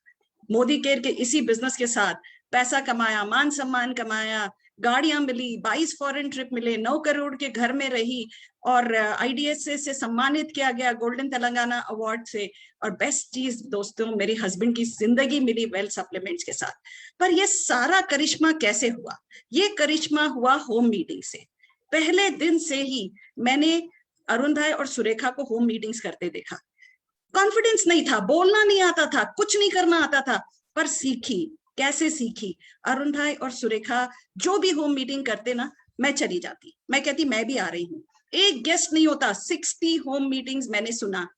मोदी केयर के इसी बिजनेस के साथ पैसा कमाया, मान सम्मान कमाया, गाड़ियां मिली, 22 फॉरेन ट्रिप मिले, 9 करोड़ के घर में रही, और IDSA से सम्मानित किया गया गोल्डन तेलंगाना अवार्ड से, और बेस्ट चीज दोस्तों, मेरे हस्बैंड की जिंदगी मिली वेल्थ सप्लीमेंट्स के साथ। पर ये सारा करिश्मा कैसे हुआ? ये करिश्मा हुआ होम मीटिंग से। पहले दिन से ही मैंने अरुण भाई और सुरेखा को होम मीटिंग्स करते देखा। कॉन्फिडेंस नहीं था, बोलना नहीं आता था, कुछ नहीं करना आता था, पर सीखी। कैसे सीखी? अरुण भाई और सुरेखा जो भी होम मीटिंग करते ना, मैं चली जाती, मैं कहती मैं भी आ रही हूँ। एक गेस्ट नहीं होता, 60 होम मीटिंग्स मैंने सुना,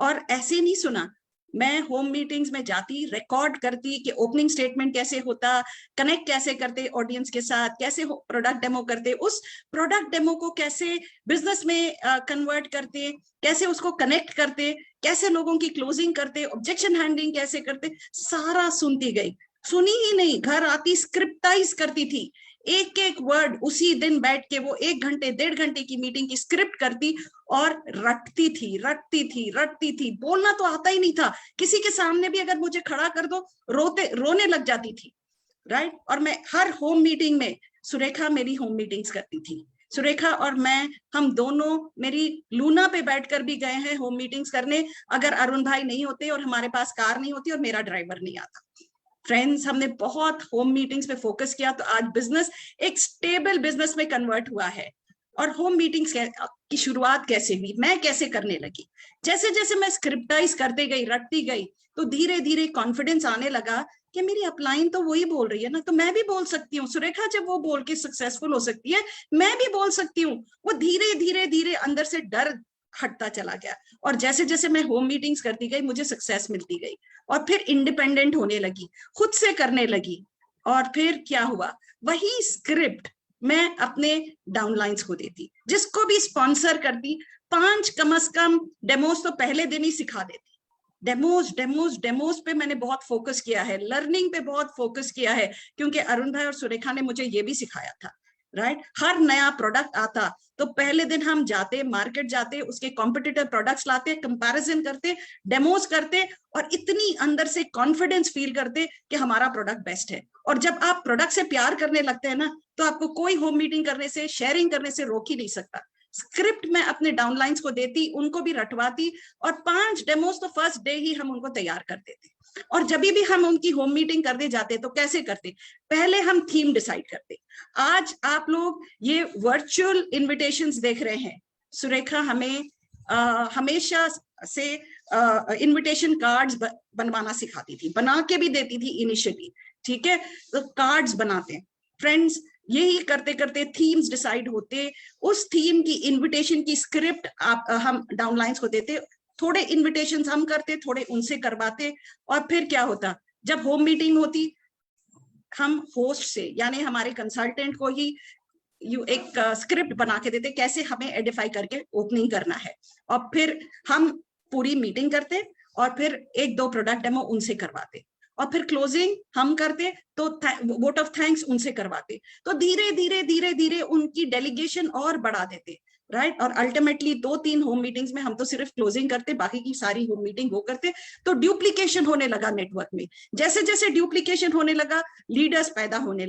और ऐसे नहीं सुना, मैं होम मीटिंग्स में जाती, रिकॉर्ड करती कि ओपनिंग स्टेटमेंट कैसे होता, कनेक्ट कैसे करते ऑडियंस के साथ, कैसे प्रोडक्ट डेमो करते, उस प्रोडक्ट डेमो को कैसे बिजनेस में कन्वर्ट करते, कैसे उसको कनेक्ट करते, कैसे लोगों की क्लोजिंग करते, ऑब्जेक्शन हैंडलिंग कैसे करते, सारा सुनती गई। सुनी ही नहीं, घर आती स्क्रिप्टाइज करती थी, एक एक वर्ड उसी दिन बैठ के वो 1 घंटे 1.5 घंटे की मीटिंग की स्क्रिप्ट करती और रटती थी। बोलना तो आता ही नहीं था, किसी के सामने भी अगर मुझे खड़ा कर दो रोने लग जाती थी, राइट। और मैं हर होम मीटिंग में, सुरेखा मेरी होम मीटिंग्स करती थी, सुरेखा और मैं, हम दोनों मेरी लूना पे बैठकर भी गए हैं होम मीटिंग्स करने, अगर अरुण भाई नहीं होते और हमारे पास कार नहीं होती और मेरा ड्राइवर नहीं आता। फ्रेंड्स, हमने बहुत होम मीटिंग्स पे फोकस किया, तो आज बिजनेस एक स्टेबल बिजनेस में कन्वर्ट हुआ है। और होम मीटिंग्स की शुरुआत कैसे हुई, मैं कैसे करने लगी, जैसे जैसे मैं स्क्रिप्टाइज करते गई, रटती गई, तो धीरे धीरे कॉन्फिडेंस आने लगा कि मेरी अपलाइन तो वही बोल रही है ना, तो मैं भी बोल सकती हूँ। सुरेखा जब वो बोल के सक्सेसफुल हो सकती है, मैं भी बोल सकती हूँ। वो धीरे धीरे धीरे अंदर से डर हटता चला गया, और जैसे जैसे मैं होम मीटिंग्स करती गई, मुझे सक्सेस मिलती गई, और फिर इंडिपेंडेंट होने लगी, खुद से करने लगी। और फिर क्या हुआ, वही स्क्रिप्ट मैं अपने डाउनलाइंस को देती, जिसको भी स्पॉन्सर करती, 5 कम से कम डेमोज तो पहले दिन ही सिखा देती। डेमोज पे मैंने बहुत फोकस किया है, लर्निंग पे बहुत फोकस किया है, क्योंकि अरुण भाई और सुरेखा ने मुझे ये भी सिखाया था, राइट। हर नया प्रोडक्ट आता तो पहले दिन हम जाते, मार्केट जाते, उसके कॉम्पिटिटर प्रोडक्ट्स लाते, कंपैरिजन करते, डेमोज करते, और इतनी अंदर से कॉन्फिडेंस फील करते कि हमारा प्रोडक्ट बेस्ट है। और जब आप प्रोडक्ट से प्यार करने लगते हैं ना, तो आपको कोई होम मीटिंग करने से, शेयरिंग करने से रोक ही नहीं सकता। स्क्रिप्ट मैं अपने डाउनलाइंस को देती, उनको भी रटवाती, और 5 डेमोज तो फर्स्ट डे ही हम उनको तैयार कर देते। और जब भी हम उनकी होम मीटिंग करने जाते तो कैसे करते, पहले हम थीम डिसाइड करते। आज आप लोग ये वर्चुअल इनविटेशंस देख रहे हैं, सुरेखा हमें हमेशा से इनविटेशन कार्ड्स बनवाना सिखाती थी, बना के भी देती थी इनिशियली, ठीक है। तो कार्ड्स बनाते हैं फ्रेंड्स, यही करते करते थीम्स डिसाइड होते, उस थीम की इनविटेशन की स्क्रिप्ट हम डाउनलाइंस को देते, थोड़े इनविटेशंस हम करते, थोड़े उनसे करवाते। और फिर क्या होता, जब होम मीटिंग होती, हम होस्ट से, यानी हमारे कंसल्टेंट को ही एक स्क्रिप्ट बना के देते, कैसे हमें एडिफाई करके ओपनिंग करना है, और फिर हम पूरी मीटिंग करते, और फिर 1-2 प्रोडक्ट डेमो उनसे करवाते, और फिर क्लोजिंग हम करते, तो वोट ऑफ थैंक्स उनसे करवाते। तो धीरे धीरे धीरे धीरे उनकी डेलीगेशन और बढ़ा देते, राइट। और अल्टीमेटली 2-3 होम मीटिंग्स में हम तो सिर्फ क्लोजिंग करते, बाकी की सारी होम मीटिंग वो करते। तो ड्यूप्लीकेशन होने लगा नेटवर्क में, जैसे जैसे ड्यूप्लीकेशन होने लगा, लीडर्स पैदा होने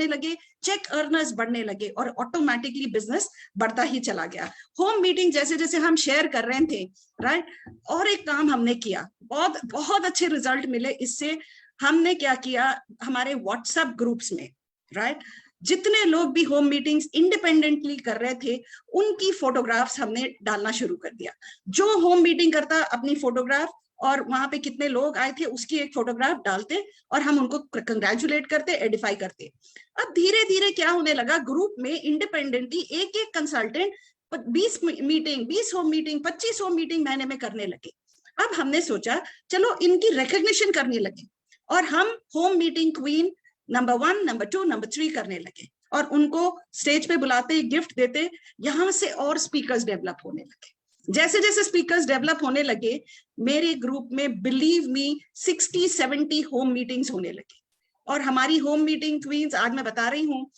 लगे, चेक अर्नर्स बढ़ने लगे, और ऑटोमेटिकली बिजनेस बढ़ता ही चला गया। होम मीटिंग जैसे जैसे हम शेयर कर रहे थे, राइट। और एक काम हमने किया, बहुत बहुत अच्छे रिजल्ट मिले इससे। हमने क्या किया, हमारे व्हाट्सएप ग्रुप्स में, राइट, जितने लोग भी होम मीटिंग्स इंडिपेंडेंटली कर रहे थे, उनकी फोटोग्राफ्स हमने डालना शुरू कर दिया। जो होम मीटिंग करता अपनी फोटोग्राफ, और वहां पे कितने लोग आए थे उसकी एक फोटोग्राफ डालते, और हम उनको कंग्रेचुलेट करते, एडिफाई करते। अब धीरे धीरे क्या होने लगा, ग्रुप में इंडिपेंडेंटली एक एक consultant 20 meeting, 20 home meeting, 25 home meeting महीने में करने लगे। अब हमने सोचा चलो इनकी रिकॉग्निशन करने लगे, और हम home meeting queen number 1, number 2, number 3 करने लगे, और उनको स्टेज पे बुलाते, गिफ्ट देते। यहां से और स्पीकर्स डेवलप होने लगे। जैसे जैसे स्पीकर्स डेवलप होने लगे, मेरे ग्रुप में बिलीव मी 60-70 होम मीटिंग्स होने लगी। और हमारी होम मीटिंग क्वींस आज मैं बता रही हूँ,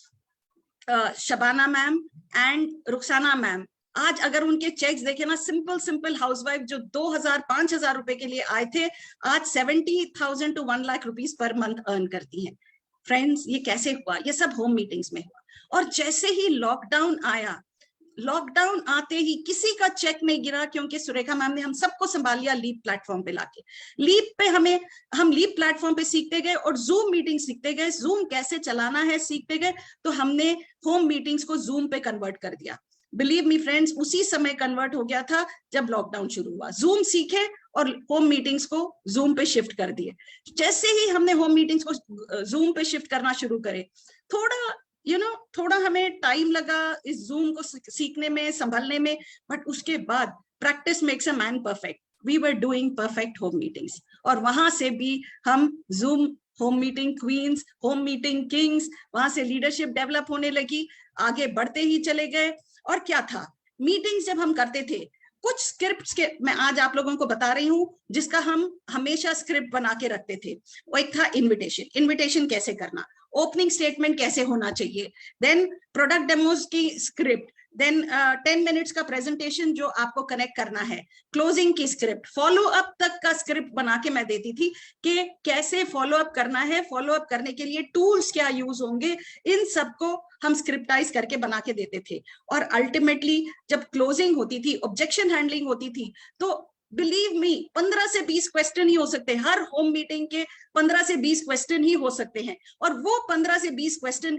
Shabana ma'am and Rukhsana ma'am, आज अगर उनके चेक्स देखे ना, सिंपल हाउसवाइफ जो 2000-5000 रुपए के लिए आए थे, आज 70,000 to 1 lakh rupees per month earn करती हैं। फ्रेंड्स, ये कैसे हुआ, ये सब होम मीटिंग्स में हुआ। और जैसे ही लॉकडाउन आया, लॉकडाउन आते ही किसी का चेक नहीं गिरा, क्योंकि सुरेखा मैम ने हम सबको संभाल लिया लीप प्लेटफॉर्म पे लाके। लीप पे हम लीप प्लेटफॉर्म पे सीखते गए, और जूम मीटिंग सीखते गए, जूम कैसे चलाना है सीखते गए। तो हमने होम मीटिंग्स को जूम पे कन्वर्ट कर दिया। बिलीव मी फ्रेंड्स, उसी समय कन्वर्ट हो गया था जब लॉकडाउन शुरू हुआ। जूम सीखे और होम मीटिंग्स को जूम पे शिफ्ट कर दिए। जैसे ही हमने होम मीटिंग्स को जूम पे शिफ्ट करना शुरू करे, थोड़ा हमें टाइम लगा इस जूम को सीखने में, संभलने में, बट उसके बाद practice makes a man perfect. We were doing perfect home meetings. और वहां से भी हम zoom home meeting queens, home meeting kings, वहां से लीडरशिप डेवलप होने लगी, आगे बढ़ते ही चले गए। और क्या था, मीटिंग्स जब हम करते थे, कुछ स्क्रिप्ट्स के मैं आज आप लोगों को बता रही हूं जिसका हम हमेशा स्क्रिप्ट बना के रखते थे। वो एक था इनविटेशन, इनविटेशन कैसे करना, ओपनिंग स्टेटमेंट कैसे होना चाहिए, देन प्रोडक्ट डेमोज की स्क्रिप्ट, देन 10 मिनट्स का प्रेजेंटेशन जो आपको कनेक्ट करना है, क्लोजिंग की स्क्रिप्ट, फॉलो अप तक का स्क्रिप्ट बना के मैं देती थी कि कैसे फॉलो अप करना है, फॉलो अप करने के लिए टूल्स क्या यूज होंगे, इन सबको हम स्क्रिप्टाइज करके बना के देते थे। और अल्टीमेटली जब क्लोजिंग होती थी, ऑब्जेक्शन हैंडलिंग होती थी, तो बिलीव मी 15 से 20 क्वेश्चन ही हो सकते हैं, हर होम मीटिंग के 15 से 20 क्वेश्चन ही हो सकते हैं। और वो 15 से 20 क्वेश्चन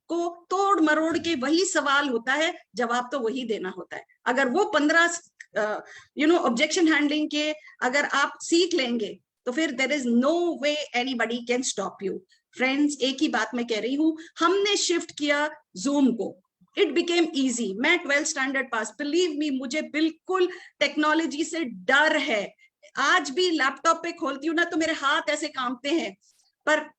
को तोड़ मरोड़ के वही सवाल होता है, जवाब तो वही देना होता है। अगर वो 15 ऑब्जेक्शन हैंडलिंग के अगर आप सीख लेंगे तो फिर there is no way anybody can stop you. Friends, एक ही बात मैं कह रही हूं, हमने शिफ्ट किया जूम को, इट बिकेम इजी। मैं 12th स्टैंडर्ड पास, बिलीव मी, मुझे बिल्कुल टेक्नोलॉजी से डर है। आज भी लैपटॉप पे खोलती हूँ ना तो मेरे हाथ ऐसे कांपते हैं, पर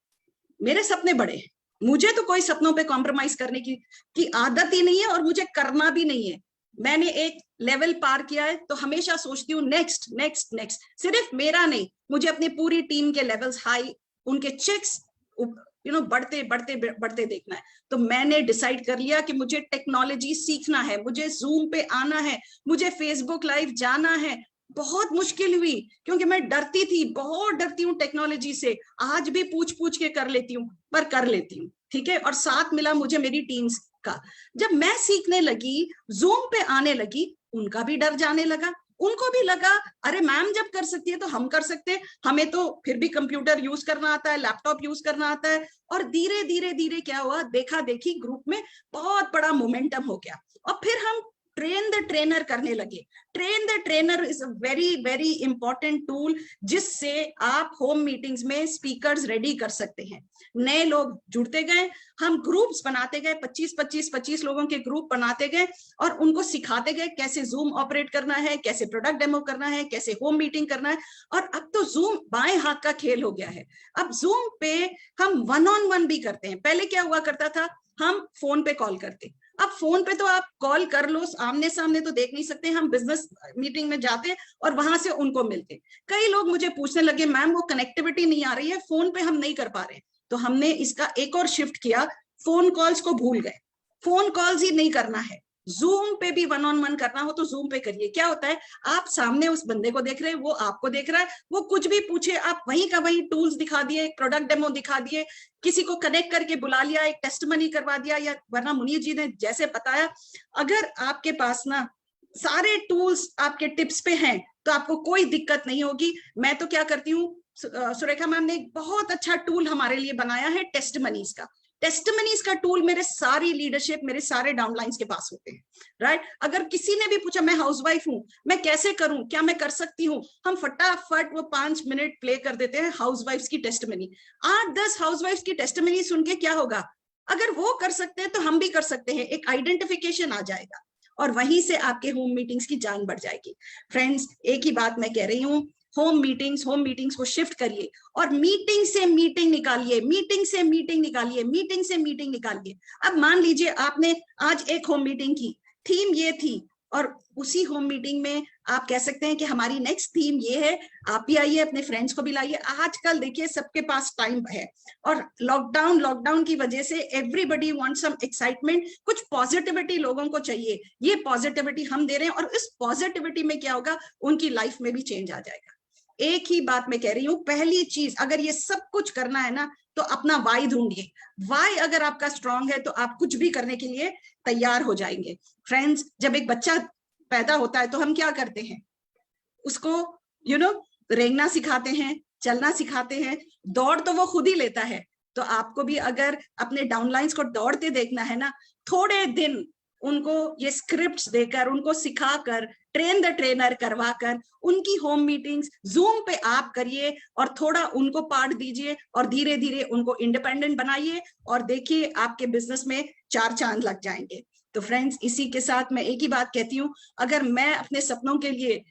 मेरे सपने बड़े हैं, मुझे तो कोई सपनों पे कॉम्प्रोमाइज करने की आदत ही नहीं है और मुझे करना भी नहीं है। मैंने एक लेवल पार किया है तो हमेशा सोचती हूँ नेक्स्ट नेक्स्ट नेक्स्ट। सिर्फ मेरा नहीं, मुझे अपनी पूरी टीम के लेवल्स हाई, उनके चेक्स बढ़ते बढ़ते बढ़ते देखना है। तो मैंने डिसाइड कर लिया कि मुझे टेक्नोलॉजी सीखना है, मुझे जूम पे आना है, मुझे फेसबुक लाइव जाना है। बहुत मुश्किल हुई क्योंकि मैं डरती थी, बहुत डरती हूँ टेक्नोलॉजी से, आज भी पूछ पूछ के कर लेती हूँ, पर कर लेती हूँ, ठीक है। और साथ मिला मुझे मेरी टीम्स का। जब मैं सीखने लगी, जूम पे आने लगी, उनका भी डर जाने लगा, उनको भी लगा अरे मैम जब कर सकती है तो हम कर सकते हैं, हमें तो फिर भी कंप्यूटर यूज करना आता है, लैपटॉप यूज करना आता है। और धीरे धीरे धीरे क्या हुआ, देखा देखी ग्रुप में बहुत बड़ा मोमेंटम हो गया। और फिर हम ट्रेन द ट्रेनर करने लगे। Train the trainer is a very very important tool जिससे आप होम मीटिंग्स में स्पीकर्स रेडी कर सकते हैं। नए लोग जुड़ते गए, हम ग्रुप्स बनाते गए, 25 लोगों के ग्रुप बनाते गए और उनको सिखाते गए कैसे जूम ऑपरेट करना है, कैसे प्रोडक्ट डेमो करना है, कैसे होम मीटिंग करना है। और अब तो जूम बाएं हाथ का खेल हो गया है। अब जूम पे हम 1-on-1 भी करते हैं। पहले क्या हुआ करता था, हम फोन पे कॉल करते, अब फोन पे तो आप कॉल कर लो, आमने सामने तो देख नहीं सकते, हम बिजनेस मीटिंग में जाते और वहां से उनको मिलते। कई लोग मुझे पूछने लगे मैम वो कनेक्टिविटी नहीं आ रही है, फोन पे हम नहीं कर पा रहे। तो हमने इसका एक और शिफ्ट किया, फोन कॉल्स को भूल गए, फोन कॉल्स ही नहीं करना है। जूम पे भी 1-on-1 करना हो तो जूम पे करिए। क्या होता है, आप सामने उस बंदे को देख रहे हैं, वो आपको देख रहा है, वो कुछ भी पूछे आप वहीं का वहीं टूल्स दिखा दिए, प्रोडक्ट डेमो दिखा दिए, किसी को कनेक्ट करके बुला लिया, एक टेस्टमनी करवा दिया, या वरना मुनीर जी ने जैसे बताया, अगर आपके पास ना सारे टूल्स आपके टिप्स पे हैं तो आपको कोई दिक्कत नहीं होगी। मैं तो क्या करती हूँ, सुरेखा मैम ने एक बहुत अच्छा टूल हमारे लिए बनाया है टेस्टमनीज का। टेस्टमनीज का टूल मेरे सारी लीडरशिप, मेरे सारे डाउनलाइंस के पास होते हैं, राइट। अगर किसी ने भी पूछा मैं हाउसवाइफ हूं, मैं कैसे करूं, क्या मैं कर सकती हूं, हम फटाफट वो 5 मिनट प्ले कर देते हैं हाउसवाइफ्स की टेस्टमनी। 8-10 हाउसवाइफ्स की टेस्टमनी सुन के क्या होगा, अगर वो कर सकते हैं तो हम भी कर सकते हैं, एक आइडेंटिफिकेशन आ जाएगा और वहीं से आपके होम मीटिंग्स की जान बढ़ जाएगी। फ्रेंड्स, एक ही बात मैं कह रही हूँ, होम मीटिंग्स को शिफ्ट करिए और मीटिंग से मीटिंग निकालिए, मीटिंग से मीटिंग निकालिए, मीटिंग से मीटिंग निकालिए। अब मान लीजिए आपने आज एक होम मीटिंग की, थीम ये थी, और उसी होम मीटिंग में आप कह सकते हैं कि हमारी नेक्स्ट थीम ये है, आप भी आइए, अपने फ्रेंड्स को भी लाइए। आजकल देखिए सबके पास टाइम है और लॉकडाउन की वजह से एवरीबडी वांट सम एक्साइटमेंट, कुछ पॉजिटिविटी लोगों को चाहिए। ये पॉजिटिविटी हम दे रहे हैं और इस पॉजिटिविटी में क्या होगा, उनकी लाइफ में भी चेंज आ जाएगा। एक ही बात मैं कह रही हूँ, पहली चीज, अगर ये सब कुछ करना है ना तो अपना वाई ढूंढिए। वाई अगर आपका स्ट्रांग है तो आप कुछ भी करने के लिए तैयार हो जाएंगे। फ्रेंड्स, जब एक बच्चा पैदा होता है तो हम क्या करते हैं, उसको रेंगना सिखाते हैं, चलना सिखाते हैं, दौड़ तो वो खुद ही लेता है। तो आपको भी अगर अपने डाउनलाइंस को दौड़ते देखना है ना, थोड़े दिन उनको ये स्क्रिप्ट्स देकर, उनको सिखाकर, ट्रेन द ट्रेनर करवाकर उनकी होम मीटिंग्स जूम पे आप करिए और थोड़ा उनको पार्ट दीजिए और धीरे धीरे उनको इंडिपेंडेंट बनाइए और देखिए आपके बिजनेस में 4 चांद लग जाएंगे। तो फ्रेंड्स, इसी के साथ मैं एक ही बात कहती हूँ, अगर मैं अपने सपनों के लिए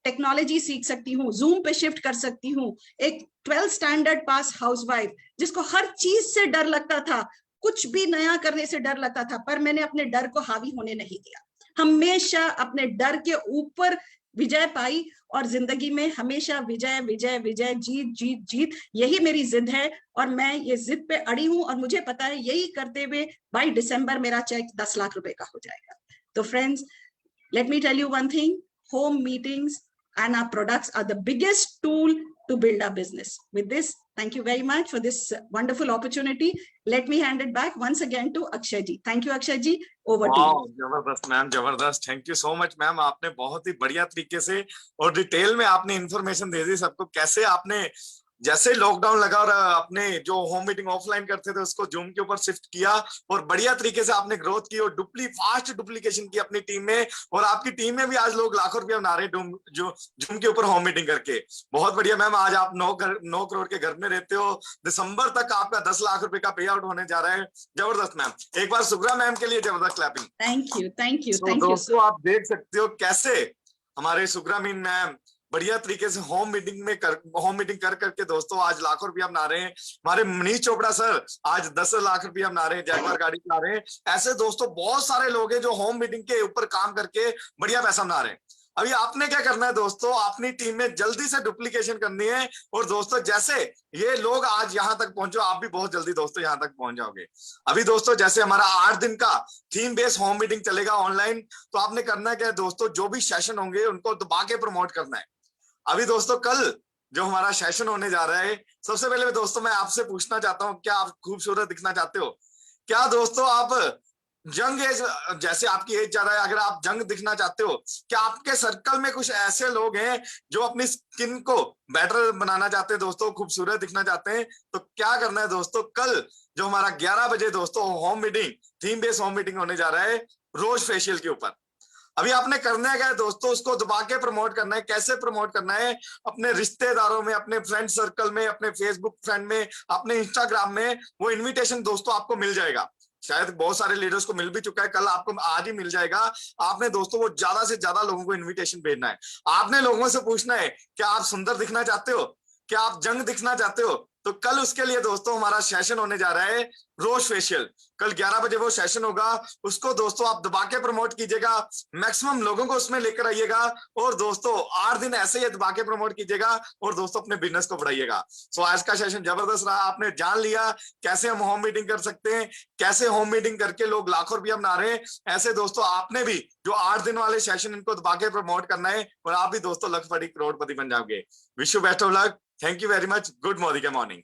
टेक्नोलॉजी सीख सकती हूँ, जूम पे शिफ्ट कर सकती हूँ। एक 12th स्टैंडर्ड पास हाउसवाइफ जिसको हर चीज से डर लगता था, कुछ भी नया करने से डर लगता था, पर मैंने अपने डर को हावी होने नहीं दिया, हमेशा अपने डर के ऊपर विजय पाई और जिंदगी में हमेशा विजय विजय विजय, जीत जीत जीत, यही मेरी जिद है और मैं ये जिद पे अड़ी हूं और मुझे पता है यही करते हुए बाय दिसंबर मेरा चेक 10 लाख रुपए का हो जाएगा। तो friends, let me tell you one thing, home meetings and our products are the biggest tool to build our business. With this, thank you very much for this wonderful opportunity. Let me hand it back once again to Akshay ji. Thank you, Akshay ji. Over to you. जबरदस्त ma'am, जबरदस्त। Thank you so much ma'am, आपने बहुत ही बढ़िया तरीके से और detail में आपने इंफॉर्मेशन दे दी सबको, कैसे आपने जैसे लॉकडाउन लगा और अपने जो होम मीटिंग ऑफलाइन करते थे उसको जूम के ऊपर शिफ्ट किया और बढ़िया तरीके से आपने ग्रोथ की और फास्ट डुप्लीकेशन की अपनी टीम में, और आपकी टीम में भी आज लोग लाखों रुपया बना रहे हैं जूम के ऊपर होम मीटिंग करके। बहुत बढ़िया मैम, आज आप 9 करोड़ के घर में रहते हो, दिसंबर तक आपका 10 लाख रुपए का पे आउट होने जा रहा है। जबरदस्त मैम, एक बार सुग्रा मैम के लिए जबरदस्त clapping. Thank you, thank you, तो thank you. दोस्तों आप देख सकते हो कैसे हमारे सुग्रा मैम बढ़िया तरीके से होम मीटिंग कर करके दोस्तों आज लाखों रुपया बना रहे हैं। हमारे मनीष चोपड़ा सर आज 10 लाख रुपया बना रहे हैं, जैगवार गाड़ी चला रहे हैं। ऐसे दोस्तों बहुत सारे लोग हैं जो होम मीटिंग के ऊपर काम करके बढ़िया पैसा बना रहे हैं। अभी आपने क्या करना है दोस्तों, अपनी टीम में जल्दी से डुप्लीकेशन करनी है। और दोस्तों जैसे ये लोग आज यहाँ तक पहुंचो, आप भी बहुत जल्दी दोस्तों यहाँ तक पहुंच जाओगे। अभी दोस्तों जैसे हमारा 8 दिन का थीम बेस्ड होम मीटिंग चलेगा ऑनलाइन, तो आपने करना क्या है दोस्तों, जो भी सेशन होंगे उनको दबा के प्रमोट करना है। अभी दोस्तों कल जो हमारा सेशन होने जा रहा है, सबसे पहले दोस्तों मैं आपसे पूछना चाहता हूँ, क्या आप खूबसूरत दिखना चाहते हो? क्या दोस्तों आप यंग एज, जैसे आपकी एज ज्यादा है, अगर आप यंग दिखना चाहते हो, क्या आपके सर्कल में कुछ ऐसे लोग हैं जो अपनी स्किन को बेटर बनाना चाहते हैं दोस्तों, खूबसूरत दिखना चाहते हैं? तो क्या करना है दोस्तों, कल जो हमारा 11 बजे दोस्तों home meeting, theme based home meeting होने जा रहा है रोज फेशियल के ऊपर। अभी आपने करना है क्या दोस्तों, उसको दबा के प्रमोट करना है। कैसे प्रमोट करना है? अपने रिश्तेदारों में, अपने फ्रेंड सर्कल में, अपने फेसबुक फ्रेंड में, अपने इंस्टाग्राम में वो इनविटेशन दोस्तों आपको मिल जाएगा। शायद बहुत सारे लीडर्स को मिल भी चुका है, कल आपको आज ही मिल जाएगा। आपने दोस्तों वो ज्यादा से ज्यादा लोगों को इन्विटेशन भेजना है। आपने लोगों से पूछना है क्या आप सुंदर दिखना चाहते हो, क्या आप यंग दिखना चाहते हो? तो कल उसके लिए दोस्तों हमारा सेशन होने जा रहा है रोज फेशियल। कल 11 बजे वो सेशन होगा, उसको दोस्तों आप दबा के प्रमोट कीजिएगा, मैक्सिमम लोगों को उसमें लेकर आइएगा और दोस्तों 8 दिन ऐसे ही दबा के प्रमोट कीजिएगा और दोस्तों अपने बिजनेस को बढ़ाइएगा। सो आज का सेशन जबरदस्त रहा, आपने जान लिया कैसे हम होम मीटिंग कर सकते हैं, कैसे होम मीटिंग करके लोग लाखों रुपया बना रहे हैं। ऐसे दोस्तों आपने भी जो 8 दिन वाले सेशन इनको दबा के प्रमोट करना है और आप भी दोस्तों लखपति करोड़पति बन जाओगे। Wish you best of luck. Thank you very much. Good morning.